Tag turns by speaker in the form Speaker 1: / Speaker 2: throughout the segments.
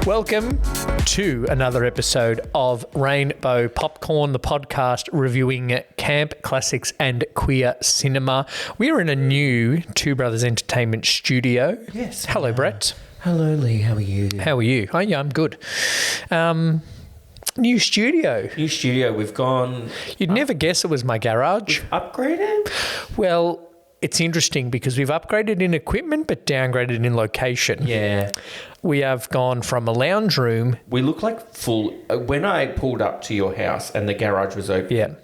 Speaker 1: Welcome to another episode of Rainbow Popcorn, the podcast reviewing camp classics and queer cinema. We are in a new Two Brothers Entertainment studio.
Speaker 2: Yes.
Speaker 1: Hello, Brett.
Speaker 2: Hello, Lee. How are you?
Speaker 1: How are you? Oh, yeah, I'm good. New studio.
Speaker 2: New studio. We've gone...
Speaker 1: You'd never guess it was my garage.
Speaker 2: Upgraded?
Speaker 1: Well, it's interesting because we've upgraded in equipment but downgraded in location.
Speaker 2: Yeah.
Speaker 1: We have gone from a lounge room.
Speaker 2: We look like full... when I pulled up to your house and the garage was open,
Speaker 1: Yeah.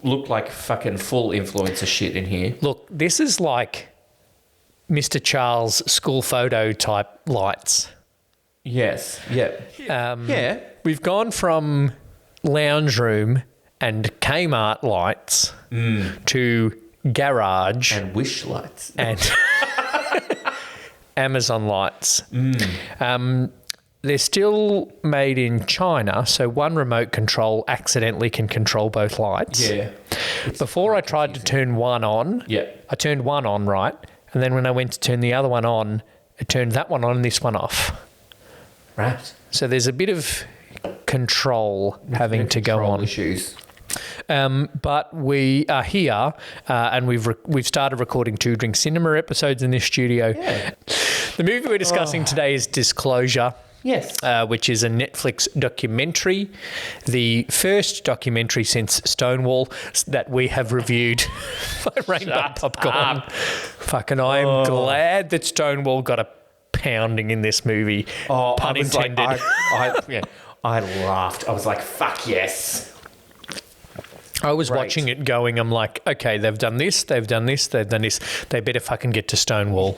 Speaker 2: looked like fucking full influencer shit in here.
Speaker 1: Look, this is like Mr. Charles school photo type lights.
Speaker 2: Yes. Yeah. Yeah.
Speaker 1: We've gone from lounge room and Kmart lights to garage
Speaker 2: And wish lights.
Speaker 1: and Amazon lights. They're still made in China, so one remote control accidentally can control both lights.
Speaker 2: Yeah.
Speaker 1: Before I tried to turn one on,
Speaker 2: Yeah.
Speaker 1: I turned one on, right? And then when I went to turn the other one on, it turned that one on and this one off.
Speaker 2: Right.
Speaker 1: So there's a bit of control having to go
Speaker 2: Control
Speaker 1: on.
Speaker 2: issues.
Speaker 1: But we are here and we've started recording Two Drink Cinema episodes in this studio.
Speaker 2: Yeah.
Speaker 1: The movie we're discussing today is Disclosure.
Speaker 2: Yes.
Speaker 1: Which is a Netflix documentary, the first documentary since Stonewall that we have reviewed by Rainbow Popcorn. Fucking, I am glad that Stonewall got a pounding in this movie.
Speaker 2: Oh,
Speaker 1: Pun
Speaker 2: I was
Speaker 1: intended.
Speaker 2: Like, I laughed. I was like, fuck yes.
Speaker 1: I was
Speaker 2: Great.
Speaker 1: watching it going, I'm like, okay, they've done this, they've done this, they've done this. They better fucking get to Stonewall.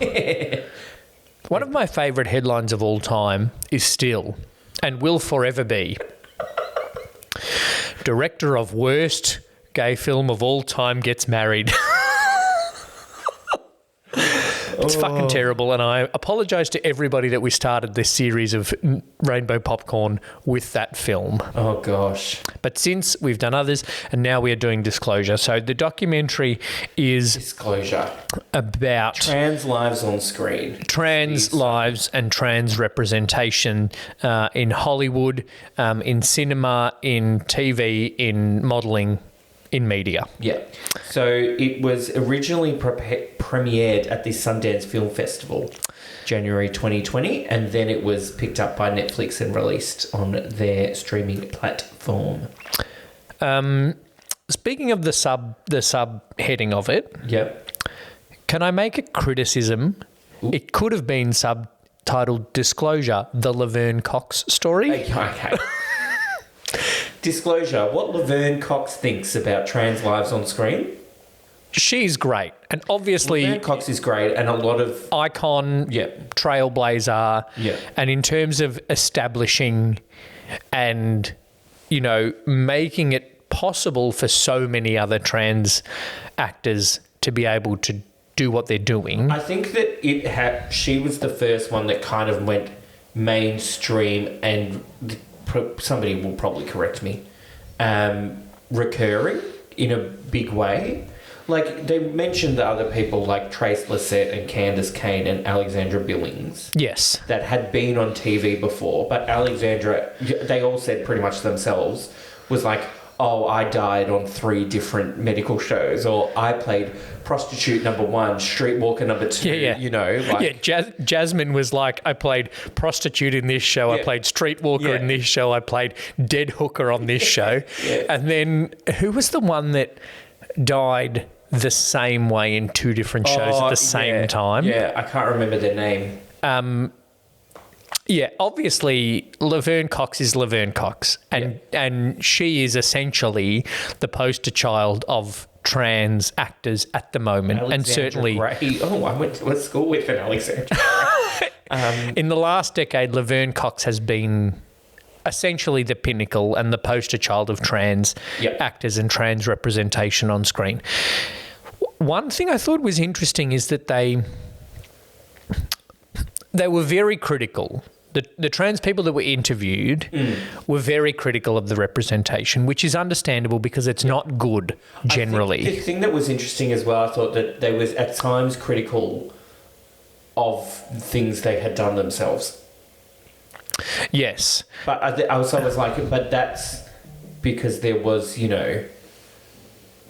Speaker 1: One of my favourite headlines of all time is still, and will forever be, director of worst gay film of all time gets married. It's fucking terrible, and I apologise to everybody that we started this series of Rainbow Popcorn with that film.
Speaker 2: Oh, gosh.
Speaker 1: But since we've done others, and now we are doing Disclosure. So the documentary is
Speaker 2: Disclosure.
Speaker 1: about
Speaker 2: Trans lives on screen.
Speaker 1: trans lives and trans representation in Hollywood, in cinema, in TV, in modelling, in media.
Speaker 2: Yeah. So it was originally premiered at the Sundance Film Festival, January 2020, and then it was picked up by Netflix and released on their streaming platform.
Speaker 1: Speaking of the subheading of it,
Speaker 2: Yep.
Speaker 1: can I make a criticism?
Speaker 2: Ooh.
Speaker 1: It could have been subtitled Disclosure, the Laverne Cox story.
Speaker 2: Okay. Disclosure, what Laverne Cox thinks about trans lives on screen.
Speaker 1: She's great. And obviously,
Speaker 2: Laverne Cox is great, and a lot of...
Speaker 1: icon,
Speaker 2: Yeah.
Speaker 1: trailblazer.
Speaker 2: Yeah.
Speaker 1: And in terms of establishing and, making it possible for so many other trans actors to be able to do what they're doing.
Speaker 2: I think that she was the first one that kind of went mainstream and... somebody will probably correct me, recurring in a big way. Like, they mentioned the other people like Trace Lysette and Candace Cain and Alexandra Billings
Speaker 1: Yes.
Speaker 2: that had been on TV before, but Alexandra, they all said pretty much themselves, was like, oh, I died on 3 different medical shows, or I played prostitute number 1, streetwalker number 2,
Speaker 1: Jasmine was like, I played prostitute in this show, I played streetwalker in this show, I played dead hooker on this show. And then who was the one that died the same way in 2 different shows at the same time?
Speaker 2: Yeah, I can't remember their name.
Speaker 1: Yeah, obviously Laverne Cox is Laverne Cox, and she is essentially the poster child of trans actors at the moment.
Speaker 2: Alexandra
Speaker 1: and certainly
Speaker 2: Gray. Oh, I went to a school with an Alexandra Gray.
Speaker 1: in the last decade, Laverne Cox has been essentially the pinnacle and the poster child of trans actors and trans representation on screen. One thing I thought was interesting is that they were very critical. The trans people that were interviewed were very critical of the representation, which is understandable because it's not good generally.
Speaker 2: I think the thing that was interesting as well, I thought that they was at times critical of things they had done themselves.
Speaker 1: Yes.
Speaker 2: But I also was like, but that's because there was, nothing.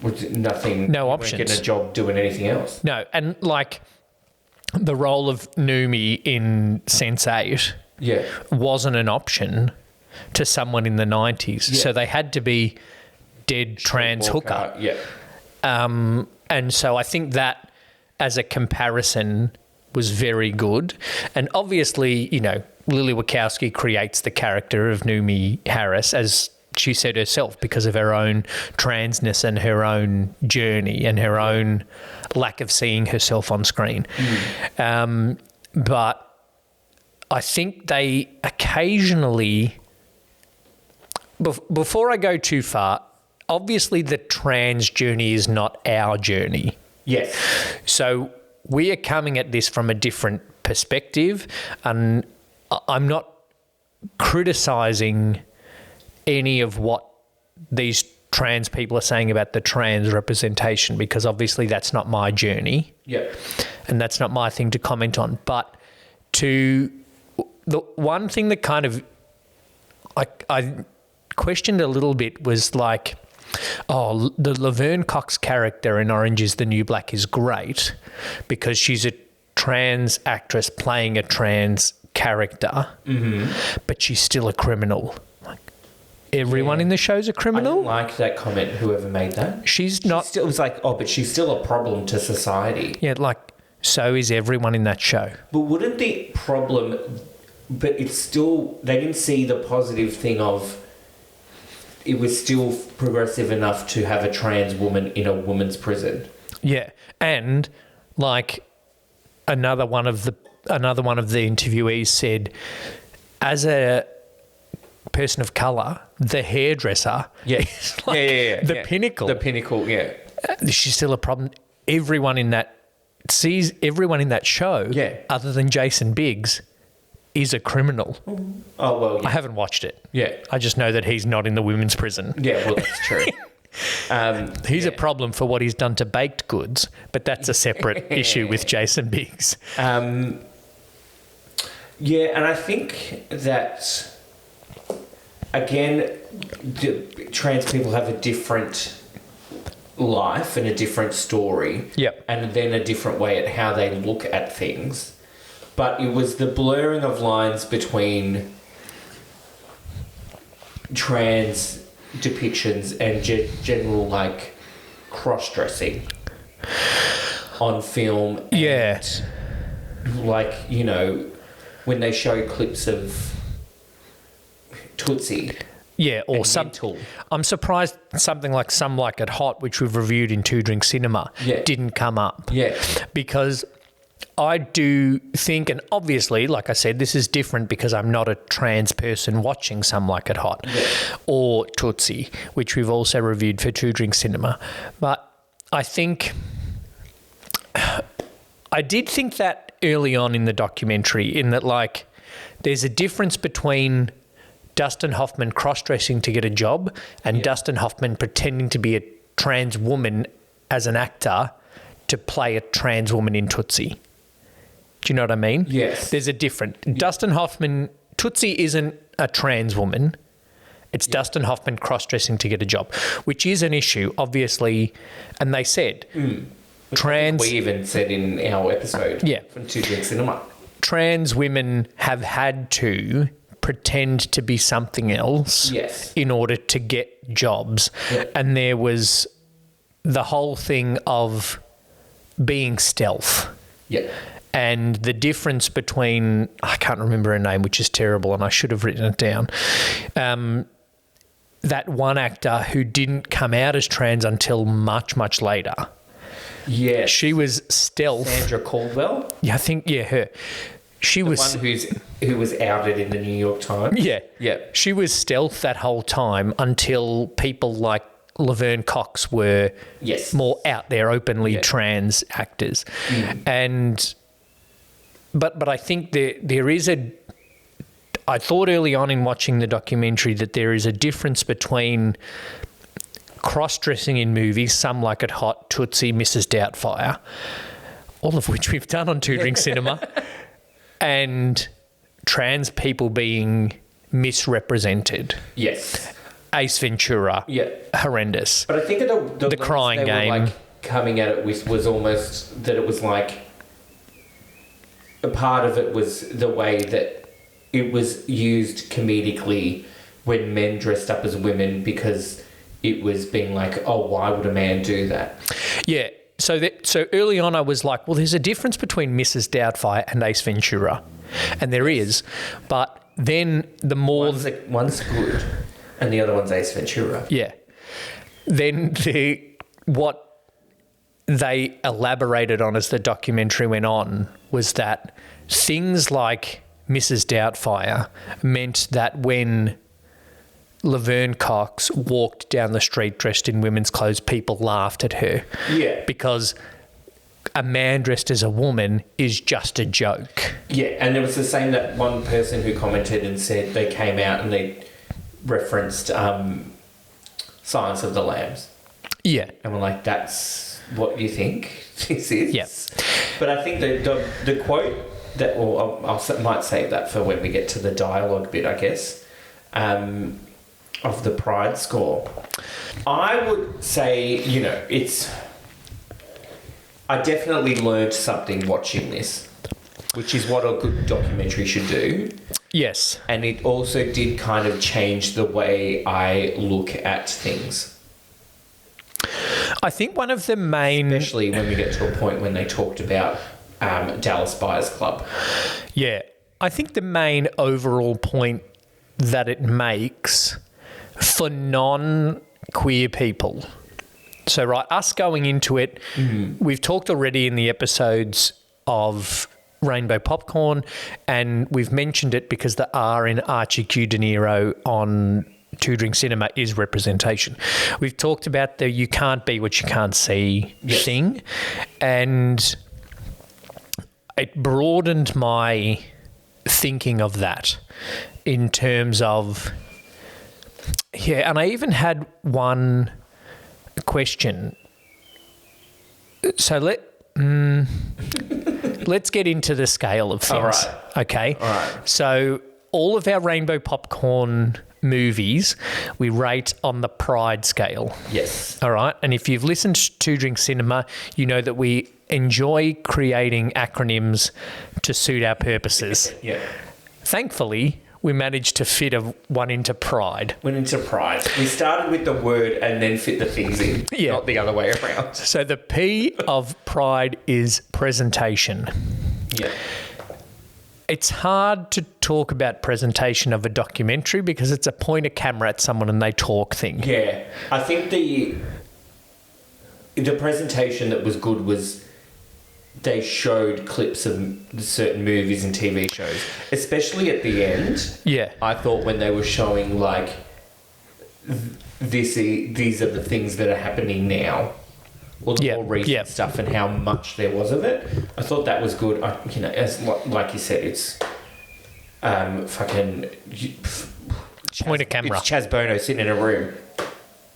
Speaker 1: No
Speaker 2: you weren't
Speaker 1: options.
Speaker 2: getting a job doing anything else.
Speaker 1: No, and like the role of Noomi in Sense8
Speaker 2: Yeah.
Speaker 1: wasn't an option to someone in the 90s.
Speaker 2: Yeah.
Speaker 1: So they had to be dead trans hooker.
Speaker 2: Yeah.
Speaker 1: And so I think that as a comparison was very good. And obviously, Lily Wachowski creates the character of Noomi Harris, as she said herself, because of her own transness and her own journey and her own lack of seeing herself on screen. But I think they occasionally, before I go too far, obviously the trans journey is not our journey.
Speaker 2: Yes.
Speaker 1: So we are coming at this from a different perspective, and I'm not criticising any of what these trans people are saying about the trans representation, because obviously that's not my journey.
Speaker 2: Yeah.
Speaker 1: And that's not my thing to comment on. But the one thing that kind of I questioned a little bit was like, the Laverne Cox character in Orange is the New Black is great because she's a trans actress playing a trans character, but she's still a criminal. Like, everyone in the show's a
Speaker 2: I
Speaker 1: criminal.
Speaker 2: didn't like that comment, whoever made that.
Speaker 1: She's not.
Speaker 2: Still, it was like, but she's still a problem to society.
Speaker 1: Yeah, like, so is everyone in that show.
Speaker 2: But wouldn't the problem, but it's still, they didn't see the positive thing of, it was still progressive enough to have a trans woman in a woman's prison.
Speaker 1: Yeah, and like another one of the interviewees said, as a person of colour, the hairdresser is like the pinnacle.
Speaker 2: The pinnacle, yeah.
Speaker 1: She's still a problem. Everyone in that show, other than Jason Biggs, is a criminal.
Speaker 2: Oh, well, yeah.
Speaker 1: I haven't watched it.
Speaker 2: Yeah.
Speaker 1: I just know that he's not in the women's prison.
Speaker 2: Yeah, well, that's true.
Speaker 1: He's a problem for what he's done to baked goods, but that's a separate issue with Jason Biggs.
Speaker 2: And I think that, again, trans people have a different life and a different story.
Speaker 1: Yep.
Speaker 2: And then a different way at how they look at things. But it was the blurring of lines between trans depictions and general, like, cross-dressing on film. And,
Speaker 1: Yeah.
Speaker 2: like, when they show clips of Tootsie.
Speaker 1: Yeah, or
Speaker 2: and
Speaker 1: some.
Speaker 2: Mental.
Speaker 1: I'm surprised something like Some Like It Hot, which we've reviewed in Two Drink Cinema, didn't come up.
Speaker 2: Yeah.
Speaker 1: Because I do think, and obviously, like I said, this is different because I'm not a trans person watching Some Like It Hot or Tootsie, which we've also reviewed for Two Drink Cinema. But I think, I did think that early on in the documentary, in that, like, there's a difference between Dustin Hoffman cross-dressing to get a job and Dustin Hoffman pretending to be a trans woman as an actor to play a trans woman in Tootsie. Do you know what I mean?
Speaker 2: Yes.
Speaker 1: There's a difference. Dustin Hoffman, Tootsie isn't a trans woman. It's Dustin Hoffman cross-dressing to get a job, which is an issue, obviously. And they said trans...
Speaker 2: We even said in our episode from Two Drink Cinema.
Speaker 1: Trans women have had to pretend to be something else in order to get jobs. Yeah. And there was the whole thing of being stealth.
Speaker 2: Yeah.
Speaker 1: And the difference between, I can't remember her name, which is terrible, and I should have written it down. That one actor who didn't come out as trans until much, much later.
Speaker 2: Yeah.
Speaker 1: She was stealth.
Speaker 2: Sandra Caldwell?
Speaker 1: Yeah, I think, her. She was
Speaker 2: one who was outed in the New York Times.
Speaker 1: Yeah.
Speaker 2: Yeah.
Speaker 1: She was stealth that whole time until people like Laverne Cox were more out there, openly trans actors. And but I think there is I thought early on in watching the documentary that there is a difference between cross-dressing in movies, Some Like It Hot, Tootsie, Mrs. Doubtfire, all of which we've done on Two Drink Cinema, and trans people being misrepresented.
Speaker 2: Yes.
Speaker 1: Ace Ventura.
Speaker 2: Yeah.
Speaker 1: Horrendous.
Speaker 2: But I think the
Speaker 1: Crying
Speaker 2: they
Speaker 1: Game.
Speaker 2: were, like, coming at it with was almost that it was like a part of it was the way that it was used comedically when men dressed up as women, because it was being like, oh, why would a man do that?
Speaker 1: Yeah. So early on I was like, well, there's a difference between Mrs. Doubtfire and Ace Ventura. And there is. But then the more...
Speaker 2: One's good and the other one's Ace Ventura.
Speaker 1: Yeah. Then what they elaborated on as the documentary went on was that things like Mrs. Doubtfire meant that when Laverne Cox walked down the street dressed in women's clothes, people laughed at her.
Speaker 2: Yeah.
Speaker 1: Because a man dressed as a woman is just a joke.
Speaker 2: Yeah, and it was the same that one person who commented and said they came out and they referenced Silence of the Lambs.
Speaker 1: Yeah.
Speaker 2: And we're like, that's what you think this is?
Speaker 1: Yeah.
Speaker 2: But I think the quote that, or I might save that for when we get to the dialogue bit, I guess, of the Pride score. I would say, I definitely learned something watching this, which is what a good documentary should do.
Speaker 1: Yes.
Speaker 2: And it also did kind of change the way I look at things.
Speaker 1: I think one of the main...
Speaker 2: Especially when we get to a point when they talked about Dallas Buyers Club.
Speaker 1: Yeah. I think the main overall point that it makes for non-queer people... So, right, us going into it, we've talked already in the episodes of Rainbow Popcorn, and we've mentioned it because the R in Archie Q De Niro on Two Drink Cinema is representation. We've talked about the you can't be what you can't see thing, and it broadened my thinking of that in terms of, yeah, and I even had one question. So let's get into the scale of things.
Speaker 2: All right.
Speaker 1: Okay.
Speaker 2: All right.
Speaker 1: So all of our Rainbow Popcorn movies, we rate on the Pride scale.
Speaker 2: Yes.
Speaker 1: All right. And if you've listened to Drink Cinema, you know that we enjoy creating acronyms to suit our purposes.
Speaker 2: Yeah.
Speaker 1: Thankfully, we managed to fit one into Pride.
Speaker 2: Went into Pride. We started with the word and then fit the things in, not the other way around.
Speaker 1: So the P of Pride is presentation.
Speaker 2: Yeah.
Speaker 1: It's hard to talk about presentation of a documentary because it's a point a camera at someone and they talk thing.
Speaker 2: Yeah. I think the presentation that was good was they showed clips of certain movies and TV shows, especially at the end.
Speaker 1: Yeah.
Speaker 2: I thought when they were showing, like, these are the things that are happening now, or the more recent stuff and how much there was of it. I thought that was good. As like you said, it's fucking...
Speaker 1: Point a camera.
Speaker 2: It's Chaz Bono sitting in a room.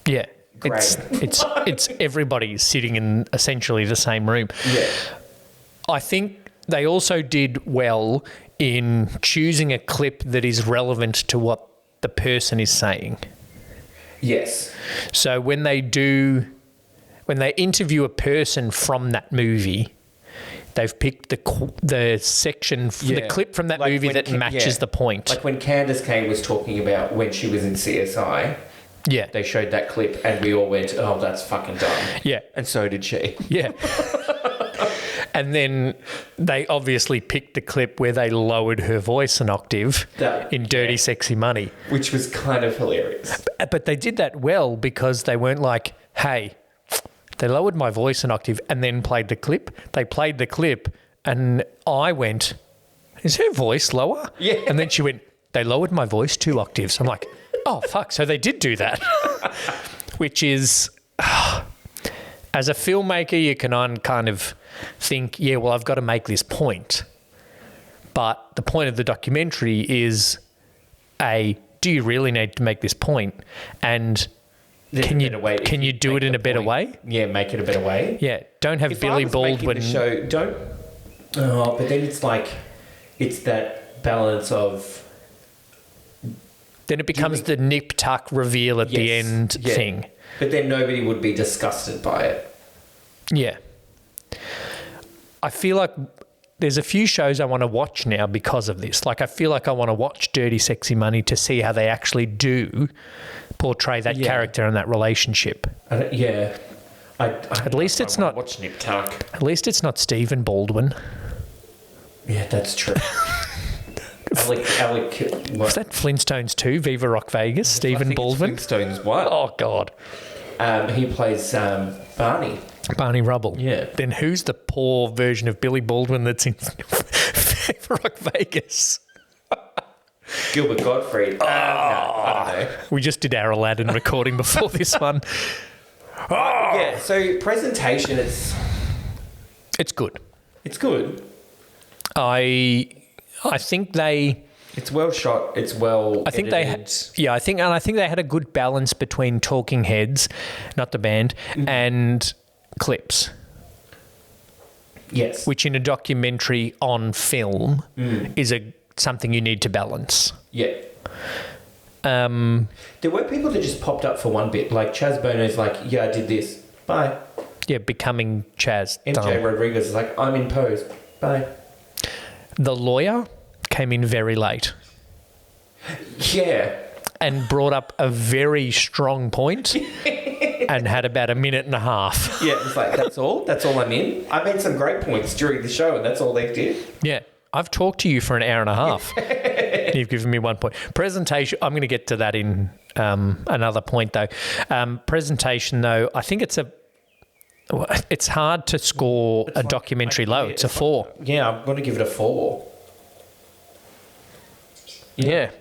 Speaker 1: Yeah.
Speaker 2: Great.
Speaker 1: It's everybody sitting in essentially the same room.
Speaker 2: Yeah.
Speaker 1: I think they also did well in choosing a clip that is relevant to what the person is saying.
Speaker 2: Yes.
Speaker 1: So when they interview a person from that movie, they've picked the section, the clip from that movie that matches the point.
Speaker 2: Like when Candace Cain was talking about when she was in CSI.
Speaker 1: Yeah.
Speaker 2: They showed that clip and we all went, oh, that's fucking dumb.
Speaker 1: Yeah.
Speaker 2: And so did she.
Speaker 1: Yeah. And then they obviously picked the clip where they lowered her voice an octave in Dirty Sexy Money.
Speaker 2: Which was kind of hilarious.
Speaker 1: But they did that well because they weren't like, hey, they lowered my voice an octave and then played the clip. They played the clip and I went, is her voice lower?
Speaker 2: Yeah.
Speaker 1: And then she went, they lowered my voice 2 octaves. I'm like, oh, fuck. So they did do that. Which is, as a filmmaker, you can kind of think, yeah, well, I've got to make this point. But the point of the documentary is, do you really need to make this point? And can you do it in a better way?
Speaker 2: Yeah, make it a better way.
Speaker 1: Yeah, don't have Billy Baldwin.
Speaker 2: But then it's like, it's that balance of...
Speaker 1: Then it becomes the nip tuck reveal at the end thing.
Speaker 2: But then nobody would be disgusted by it.
Speaker 1: Yeah. I feel like there's a few shows I want to watch now because of this. Like, I feel like I want to watch Dirty Sexy Money to see how they actually do portray that character and that relationship.
Speaker 2: At
Speaker 1: least it's not...
Speaker 2: Watch Nip Tuck.
Speaker 1: At least it's not Stephen Baldwin.
Speaker 2: Yeah, that's true. Alec,
Speaker 1: Was that Flintstones 2, Viva Rock Vegas, Stephen Baldwin?
Speaker 2: Flintstones what?
Speaker 1: Oh, God.
Speaker 2: He plays Barney.
Speaker 1: Barney Rubble.
Speaker 2: Yeah.
Speaker 1: Then who's the poor version of Billy Baldwin that's in Viva Rock Vegas?
Speaker 2: Gilbert Gottfried. No, I don't know.
Speaker 1: We just did our Aladdin recording before this one.
Speaker 2: Yeah, so presentation,
Speaker 1: It's good.
Speaker 2: it's good.
Speaker 1: I think they...
Speaker 2: It's well shot. It's well
Speaker 1: I think
Speaker 2: edited.
Speaker 1: I think they had a good balance between Talking Heads, not the band, and clips,
Speaker 2: Yes.
Speaker 1: which in a documentary on film is something you need to balance.
Speaker 2: Yeah. There were people that just popped up for one bit. Like Chaz Bono's like, yeah, I did this. Bye.
Speaker 1: Yeah, becoming Chaz.
Speaker 2: MJ Rodriguez is like, I'm in pose. Bye.
Speaker 1: The lawyer came in very late
Speaker 2: Yeah.
Speaker 1: and brought up a very strong point and had about a minute and a half.
Speaker 2: Yeah, it's like, that's all? That's all I'm in? I made some great points during the show and that's all they did?
Speaker 1: Yeah. I've talked to you for an hour and a half. You've given me 1 point. Presentation, I'm going to get to that in another point though. Presentation though, I think it's hard to score a documentary low. It's a 4.
Speaker 2: Yeah, I'm going to give it a 4.
Speaker 1: Yeah.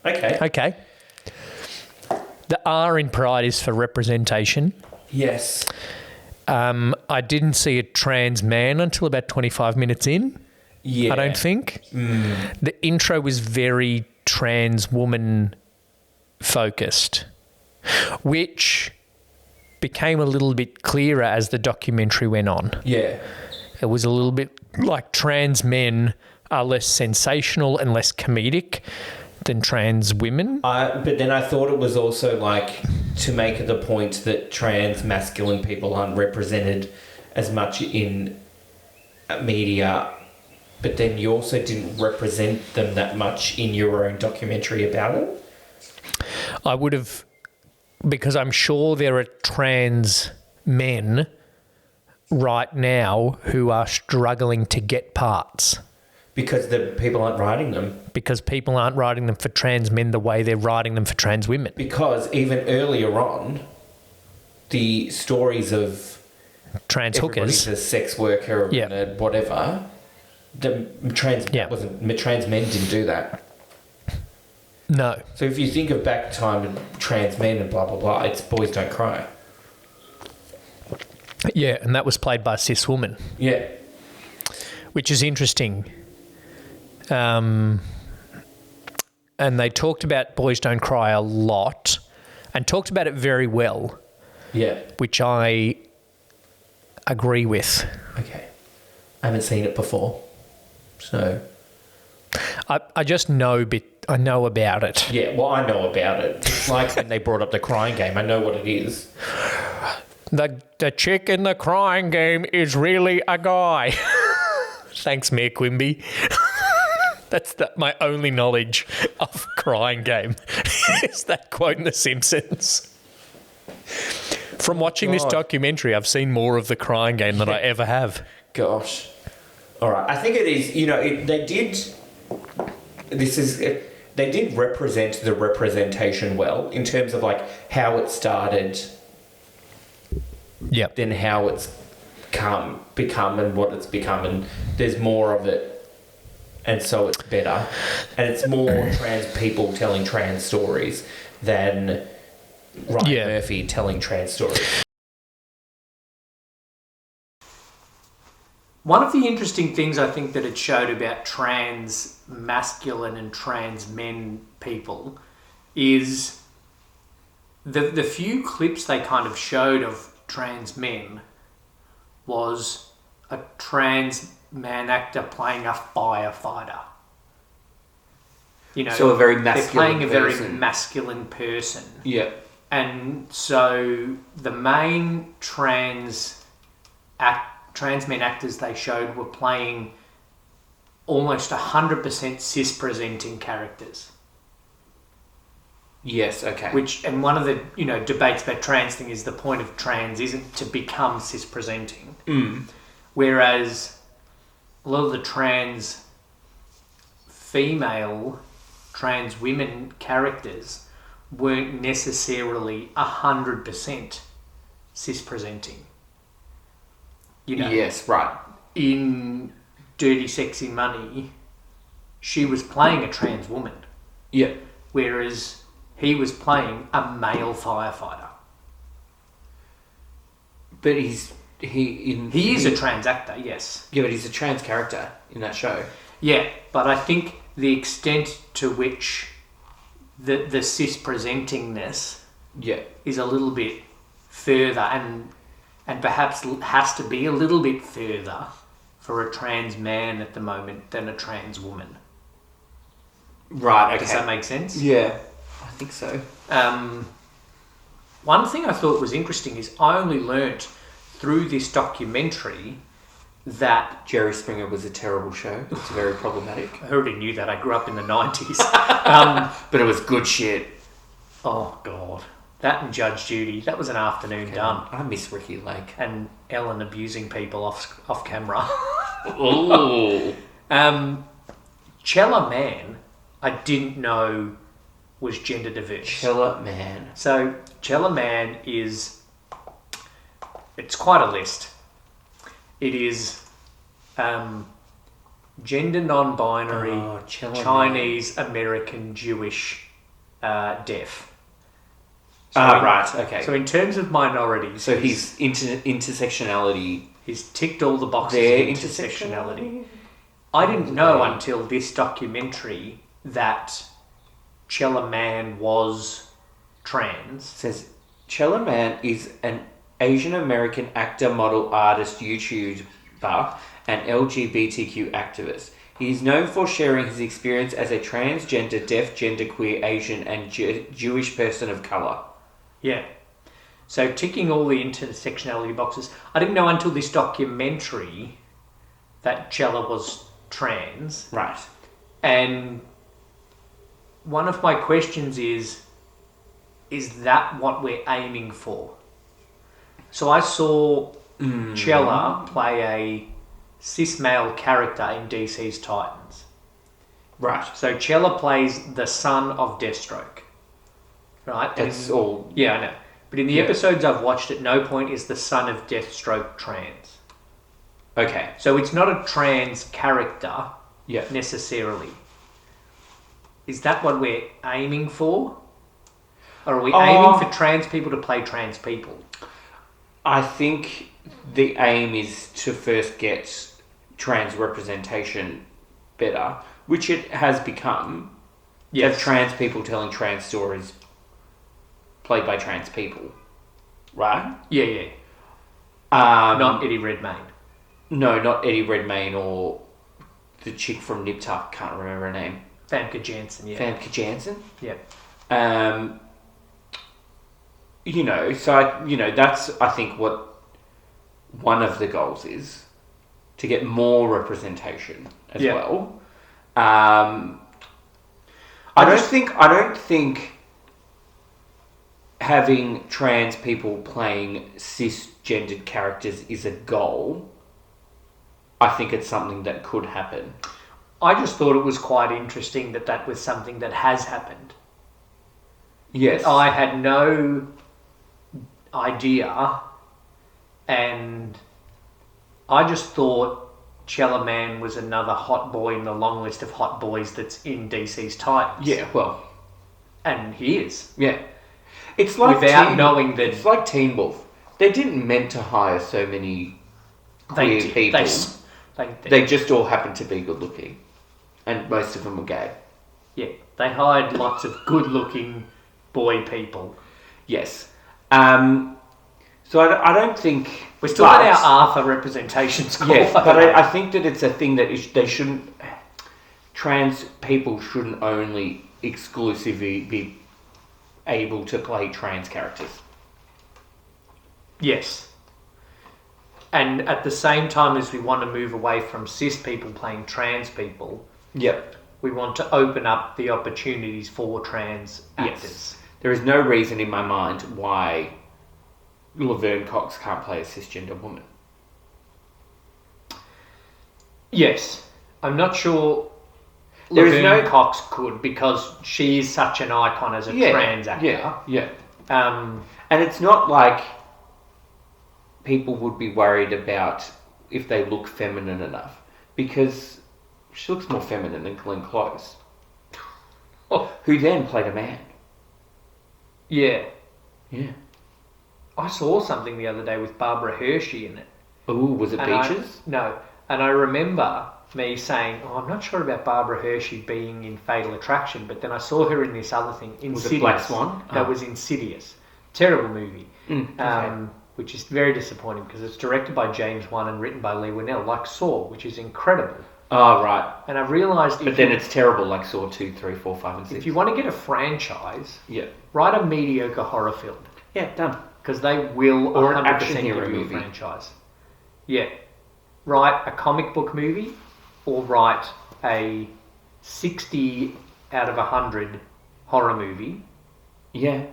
Speaker 2: Okay.
Speaker 1: Okay. The R in Pride is for representation.
Speaker 2: Yes.
Speaker 1: I didn't see a trans man until about 25 minutes in.
Speaker 2: Yeah.
Speaker 1: I don't think. The intro was very trans woman focused, which became a little bit clearer as the documentary went on.
Speaker 2: Yeah.
Speaker 1: It was a little bit like trans men are less sensational and less comedic than trans women.
Speaker 2: But then I thought it was also like to make the point that trans masculine people aren't represented as much in media, but then you also didn't represent them that much in your own documentary about it.
Speaker 1: I would have, because I'm sure there are trans men right now who are struggling to get parts.
Speaker 2: Because the people aren't writing them.
Speaker 1: Because people aren't writing them for trans men the way they're writing them for trans women.
Speaker 2: Because even earlier on, the stories of
Speaker 1: Trans
Speaker 2: everybody's
Speaker 1: hookers.
Speaker 2: a sex worker
Speaker 1: Yeah.
Speaker 2: and whatever, trans men didn't do that.
Speaker 1: No.
Speaker 2: So if you think of back time and trans men and blah, blah, blah, it's Boys Don't Cry.
Speaker 1: Yeah, and that was played by a cis woman,
Speaker 2: Yeah.
Speaker 1: which is interesting. And they talked about Boys Don't Cry a lot and talked about it very well,
Speaker 2: Yeah.
Speaker 1: which I agree with.
Speaker 2: Okay. I haven't seen it before. So,
Speaker 1: I just know I know about it.
Speaker 2: yeah, well, I know about it. It's like when they brought up the crying game. I know what it is.
Speaker 1: The chick in the crying game is really a guy. Thanks, Mayor Quimby. That's my only knowledge of crying game is that quote in The Simpsons. From watching this documentary, I've seen more of the crying game than I ever have.
Speaker 2: Gosh. All right. I think it is, they did represent the representation well in terms of like how it started,
Speaker 1: Yep.
Speaker 2: then how it's become and what it's become, and there's more of it. And so it's better. And it's more trans people telling trans stories than Ryan Murphy telling trans stories.
Speaker 1: One of the interesting things I think that it showed about trans masculine and trans men people is the few clips they kind of showed of trans men was a trans man actor playing a firefighter.
Speaker 3: You know,
Speaker 2: so a very
Speaker 3: they're
Speaker 2: masculine
Speaker 3: playing a
Speaker 2: person.
Speaker 3: very masculine person.
Speaker 2: Yeah.
Speaker 3: And so the main trans men actors they showed were playing almost 100% cis-presenting characters.
Speaker 2: Yes, okay.
Speaker 3: And one of the debates about trans thing is the point of trans isn't to become cis-presenting. Whereas a lot of the trans women characters weren't necessarily 100% cis-presenting.
Speaker 2: Yes, right.
Speaker 3: In Dirty Sexy Money, she was playing a trans woman.
Speaker 2: Yeah.
Speaker 3: Whereas he was playing a male firefighter.
Speaker 2: But he
Speaker 3: is a trans actor, yes.
Speaker 2: Yeah, but he's a trans character in that show.
Speaker 3: Yeah, but I think the extent to which the cis-presentingness is a little bit further and perhaps has to be a little bit further for a trans man at the moment than a trans woman.
Speaker 2: Right, okay.
Speaker 3: Does that make sense?
Speaker 2: Yeah, I think so.
Speaker 3: One thing I thought was interesting is I only learnt through this documentary that...
Speaker 2: Jerry Springer was a terrible show. It's very problematic.
Speaker 3: I already knew that. I grew up in the 90s.
Speaker 2: But it was good shit.
Speaker 3: Oh, God. That and Judge Judy. That was an afternoon done.
Speaker 2: I miss Ricky Lake.
Speaker 3: And Ellen abusing people off camera.
Speaker 2: Ooh.
Speaker 3: Chella Man, I didn't know was gender diverse.
Speaker 2: Chella Man.
Speaker 3: So, Chella Man is... It's quite a list. It is gender non-binary, Chinese, Man. American, Jewish, deaf. So
Speaker 2: right, okay.
Speaker 3: So in terms of minorities...
Speaker 2: So his intersectionality...
Speaker 3: He's ticked all the boxes of intersectionality. I didn't know until this documentary that Chella Man was trans.
Speaker 2: It says, Chella Man is an Asian American actor, model, artist, YouTuber, and LGBTQ activist. He is known for sharing his experience as a transgender, deaf, genderqueer, Asian, and Jewish person of colour.
Speaker 3: Yeah. So ticking all the intersectionality boxes. I didn't know until this documentary that Chella was trans.
Speaker 2: Right. And
Speaker 3: one of my questions is that what we're aiming for? So I saw Chella play a cis male character in DC's Titans.
Speaker 2: Right.
Speaker 3: So Chella plays the son of Deathstroke. Right?
Speaker 2: That's all.
Speaker 3: Yeah, I know. But in the episodes I've watched, at no point is the son of Deathstroke trans.
Speaker 2: Okay.
Speaker 3: So it's not a trans character necessarily. Is that what we're aiming for? Or are we aiming for trans people to play trans people?
Speaker 2: I think the aim is to first get trans representation better, which it has become. Yes. Of trans people telling trans stories played by trans people. Right?
Speaker 3: Yeah, yeah. Not Eddie Redmayne.
Speaker 2: No, not Eddie Redmayne or the chick from Nip Tuck. Can't remember her name.
Speaker 3: Famke Janssen, yeah.
Speaker 2: Famke Janssen?
Speaker 3: Yeah.
Speaker 2: That's, I think, what one of the goals is, to get more representation as well. I don't think having trans people playing cisgendered characters is a goal. I think it's something that could happen.
Speaker 3: I just thought it was quite interesting that was something that has happened.
Speaker 2: Yes.
Speaker 3: I had no idea, and I just thought Chella Man was another hot boy in the long list of hot boys that's in DC's Titans.
Speaker 2: Yeah, well.
Speaker 3: And he is.
Speaker 2: Yeah. It's like
Speaker 3: without knowing that...
Speaker 2: It's like Teen Wolf. They didn't meant to hire so many queer people. They just all happened to be good looking. And most of them were gay.
Speaker 3: Yeah. They hired lots of good looking boy people.
Speaker 2: Yes. So I don't think...
Speaker 3: We're still at our Arthur representation score.
Speaker 2: Yeah, but I think that it's a thing that they shouldn't...
Speaker 4: trans people shouldn't only exclusively be able to play trans characters.
Speaker 3: Yes. And at the same time as we want to move away from cis people playing trans people,
Speaker 4: Yep.
Speaker 3: we want to open up the opportunities for trans actors.
Speaker 4: Yes. There is no reason in my mind why Laverne Cox can't play a cisgender woman.
Speaker 3: Yes. I'm not sure
Speaker 4: There is
Speaker 3: Laverne
Speaker 4: no-
Speaker 3: Cox could, because she is such an icon as a trans actor.
Speaker 4: Yeah.
Speaker 3: Um,
Speaker 4: And it's not like people would be worried about if they look feminine enough, because she looks more feminine than Glenn Close, who then played a man.
Speaker 3: yeah.
Speaker 4: Yeah.
Speaker 3: I saw something the other day with Barbara Hershey in it.
Speaker 4: Ooh, was it
Speaker 3: And
Speaker 4: Beaches?
Speaker 3: No. And I remember me saying, I'm not sure about Barbara Hershey being in Fatal Attraction, but then I saw her in this other thing, Insidious.
Speaker 4: Was it Black Swan?
Speaker 3: That was Insidious. Terrible movie.
Speaker 4: Okay.
Speaker 3: Which is very disappointing because it's directed by James Wan and written by Lee Winnell, like Saw, which is incredible.
Speaker 4: Oh, right.
Speaker 3: And I've realised
Speaker 4: But then it's terrible, like Saw 2, 3, 4, 5 and 6.
Speaker 3: if you want to get a franchise,
Speaker 4: Yeah.
Speaker 3: write a mediocre horror film.
Speaker 4: Yeah, done.
Speaker 3: Because they will
Speaker 4: Or an
Speaker 3: 100%
Speaker 4: action
Speaker 3: give
Speaker 4: hero
Speaker 3: you
Speaker 4: movie.
Speaker 3: a franchise. Yeah. Write a comic book movie or write a 60 out of 100 horror movie
Speaker 4: Yeah.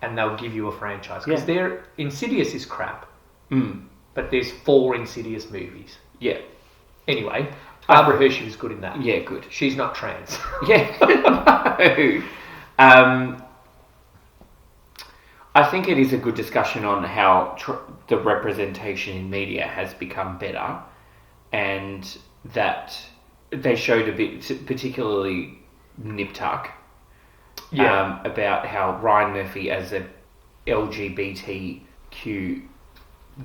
Speaker 3: and they'll give you a franchise. Because
Speaker 4: Yeah.
Speaker 3: their Insidious is crap,
Speaker 4: Mm.
Speaker 3: but there's 4 Insidious movies.
Speaker 4: Yeah.
Speaker 3: Anyway, Barbara Hershey was good in that.
Speaker 4: Yeah, good.
Speaker 3: She's not trans.
Speaker 4: Yeah. No. I think it is a good discussion on how the representation in media has become better, and that they showed a bit, particularly Nip Tuck,
Speaker 3: Yeah.
Speaker 4: about how Ryan Murphy as a LGBTQ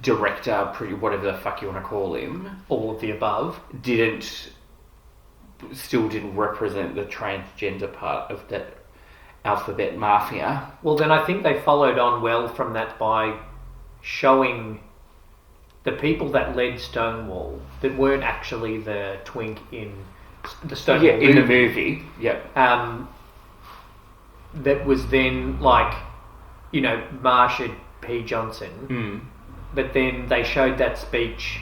Speaker 4: director, whatever the fuck you want to call him,
Speaker 3: All of the above.
Speaker 4: still didn't represent the transgender part of that alphabet mafia.
Speaker 3: Well, then I think they followed on well from that by showing the people that led Stonewall that weren't actually the twink in the Stonewall
Speaker 4: Yeah, in the
Speaker 3: movie.
Speaker 4: movie. Yep.
Speaker 3: That was then like, Marsha P. Johnson.
Speaker 4: Mm.
Speaker 3: But then they showed that speech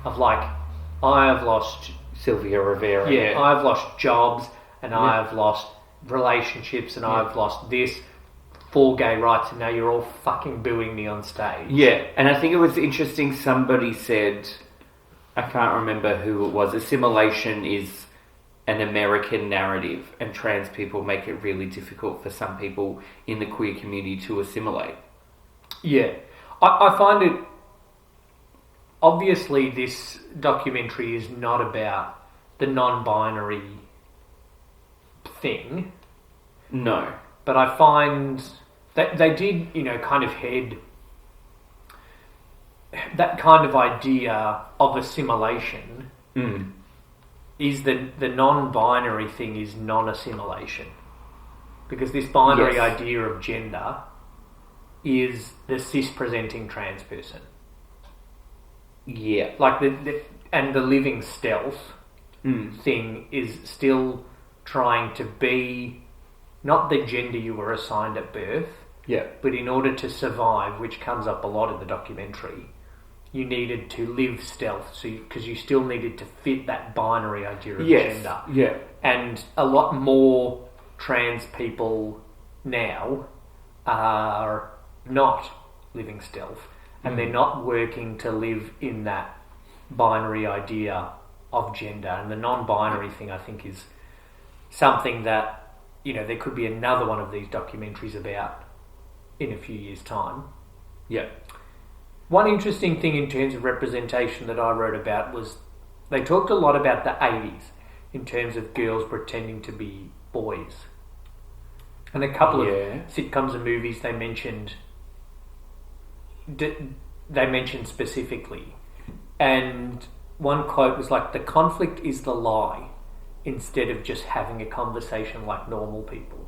Speaker 3: of like, I have lost,
Speaker 4: Sylvia Rivera.
Speaker 3: I've lost jobs and
Speaker 4: Yeah.
Speaker 3: I have lost relationships and
Speaker 4: Yeah.
Speaker 3: I've lost this for gay rights and now you're all fucking booing me on stage.
Speaker 4: Yeah, and I think it was interesting, somebody said, I can't remember who it was, assimilation is an American narrative and trans people make it really difficult for some people in the queer community to assimilate.
Speaker 3: Yeah. I find it... Obviously, this documentary is not about the non-binary thing,
Speaker 4: No.
Speaker 3: but I find that they did, kind of head that kind of idea of assimilation
Speaker 4: Mm.
Speaker 3: is the non-binary thing is non-assimilation. Because this binary
Speaker 4: Yes.
Speaker 3: idea of gender is the cis-presenting trans person.
Speaker 4: Yeah.
Speaker 3: Like and the living stealth
Speaker 4: Mm.
Speaker 3: thing is still trying to be not the gender you were assigned at birth,
Speaker 4: Yeah.
Speaker 3: but in order to survive, which comes up a lot in the documentary, you needed to live stealth, so because you still needed to fit that binary idea of
Speaker 4: Yes.
Speaker 3: gender.
Speaker 4: Yeah.
Speaker 3: And a lot more trans people now are not living stealth, and they're not working to live in that binary idea of gender. And the non-binary thing, I think, is something that, there could be another one of these documentaries about in a few years' time.
Speaker 4: Yeah.
Speaker 3: One interesting thing in terms of representation that I wrote about was they talked a lot about the 80s in terms of girls pretending to be boys. And a couple
Speaker 4: Yeah.
Speaker 3: of sitcoms and movies they mentioned specifically. And one quote was like, the conflict is the lie instead of just having a conversation like normal people.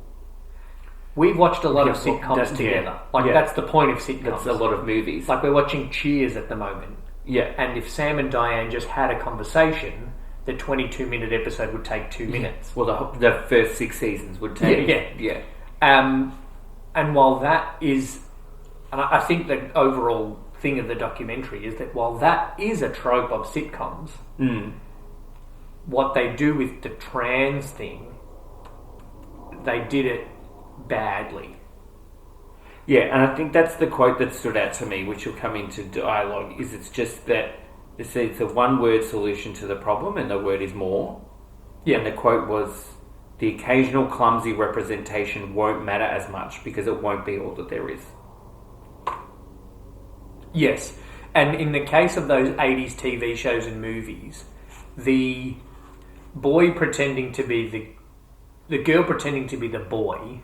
Speaker 3: We've watched a lot of
Speaker 4: Yeah, well,
Speaker 3: sitcoms
Speaker 4: that's-
Speaker 3: together.
Speaker 4: yeah.
Speaker 3: That's the point of sitcoms.
Speaker 4: That's a lot of movies.
Speaker 3: Like we're watching Cheers at the moment.
Speaker 4: Yeah.
Speaker 3: And if Sam and Diane just had a conversation, the 22-minute episode would take 2 minutes.
Speaker 4: Well, the first 6 seasons would take. Yeah.
Speaker 3: And while that is, and I think the overall thing of the documentary is that while that is a trope of sitcoms, what they do with the trans thing, they did it badly.
Speaker 4: Yeah, and I think that's the quote that stood out to me, which will come into dialogue, is it's just that it's a one-word solution to the problem, and the word is more.
Speaker 3: Yeah.
Speaker 4: And the quote was, the occasional clumsy representation won't matter as much because it won't be all that there is.
Speaker 3: Yes. And in the case of those 80s TV shows and movies, the boy pretending to be the girl pretending to be the boy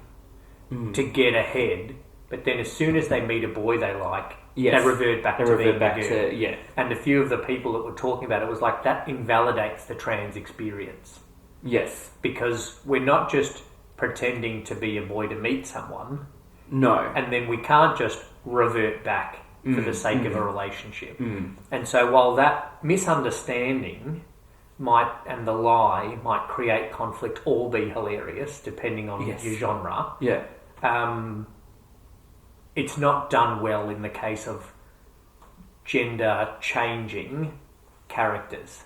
Speaker 3: to get ahead, but then as soon as they meet a boy they like, they revert back to being the girl. And a few of the people that were talking about it was like, that invalidates the trans experience.
Speaker 4: Yes.
Speaker 3: Because we're not just pretending to be a boy to meet someone.
Speaker 4: No.
Speaker 3: And then we can't just revert back for the sake of a relationship. And so while that misunderstanding and the lie might create conflict or be hilarious, depending on your genre, it's not done well in the case of gender changing characters.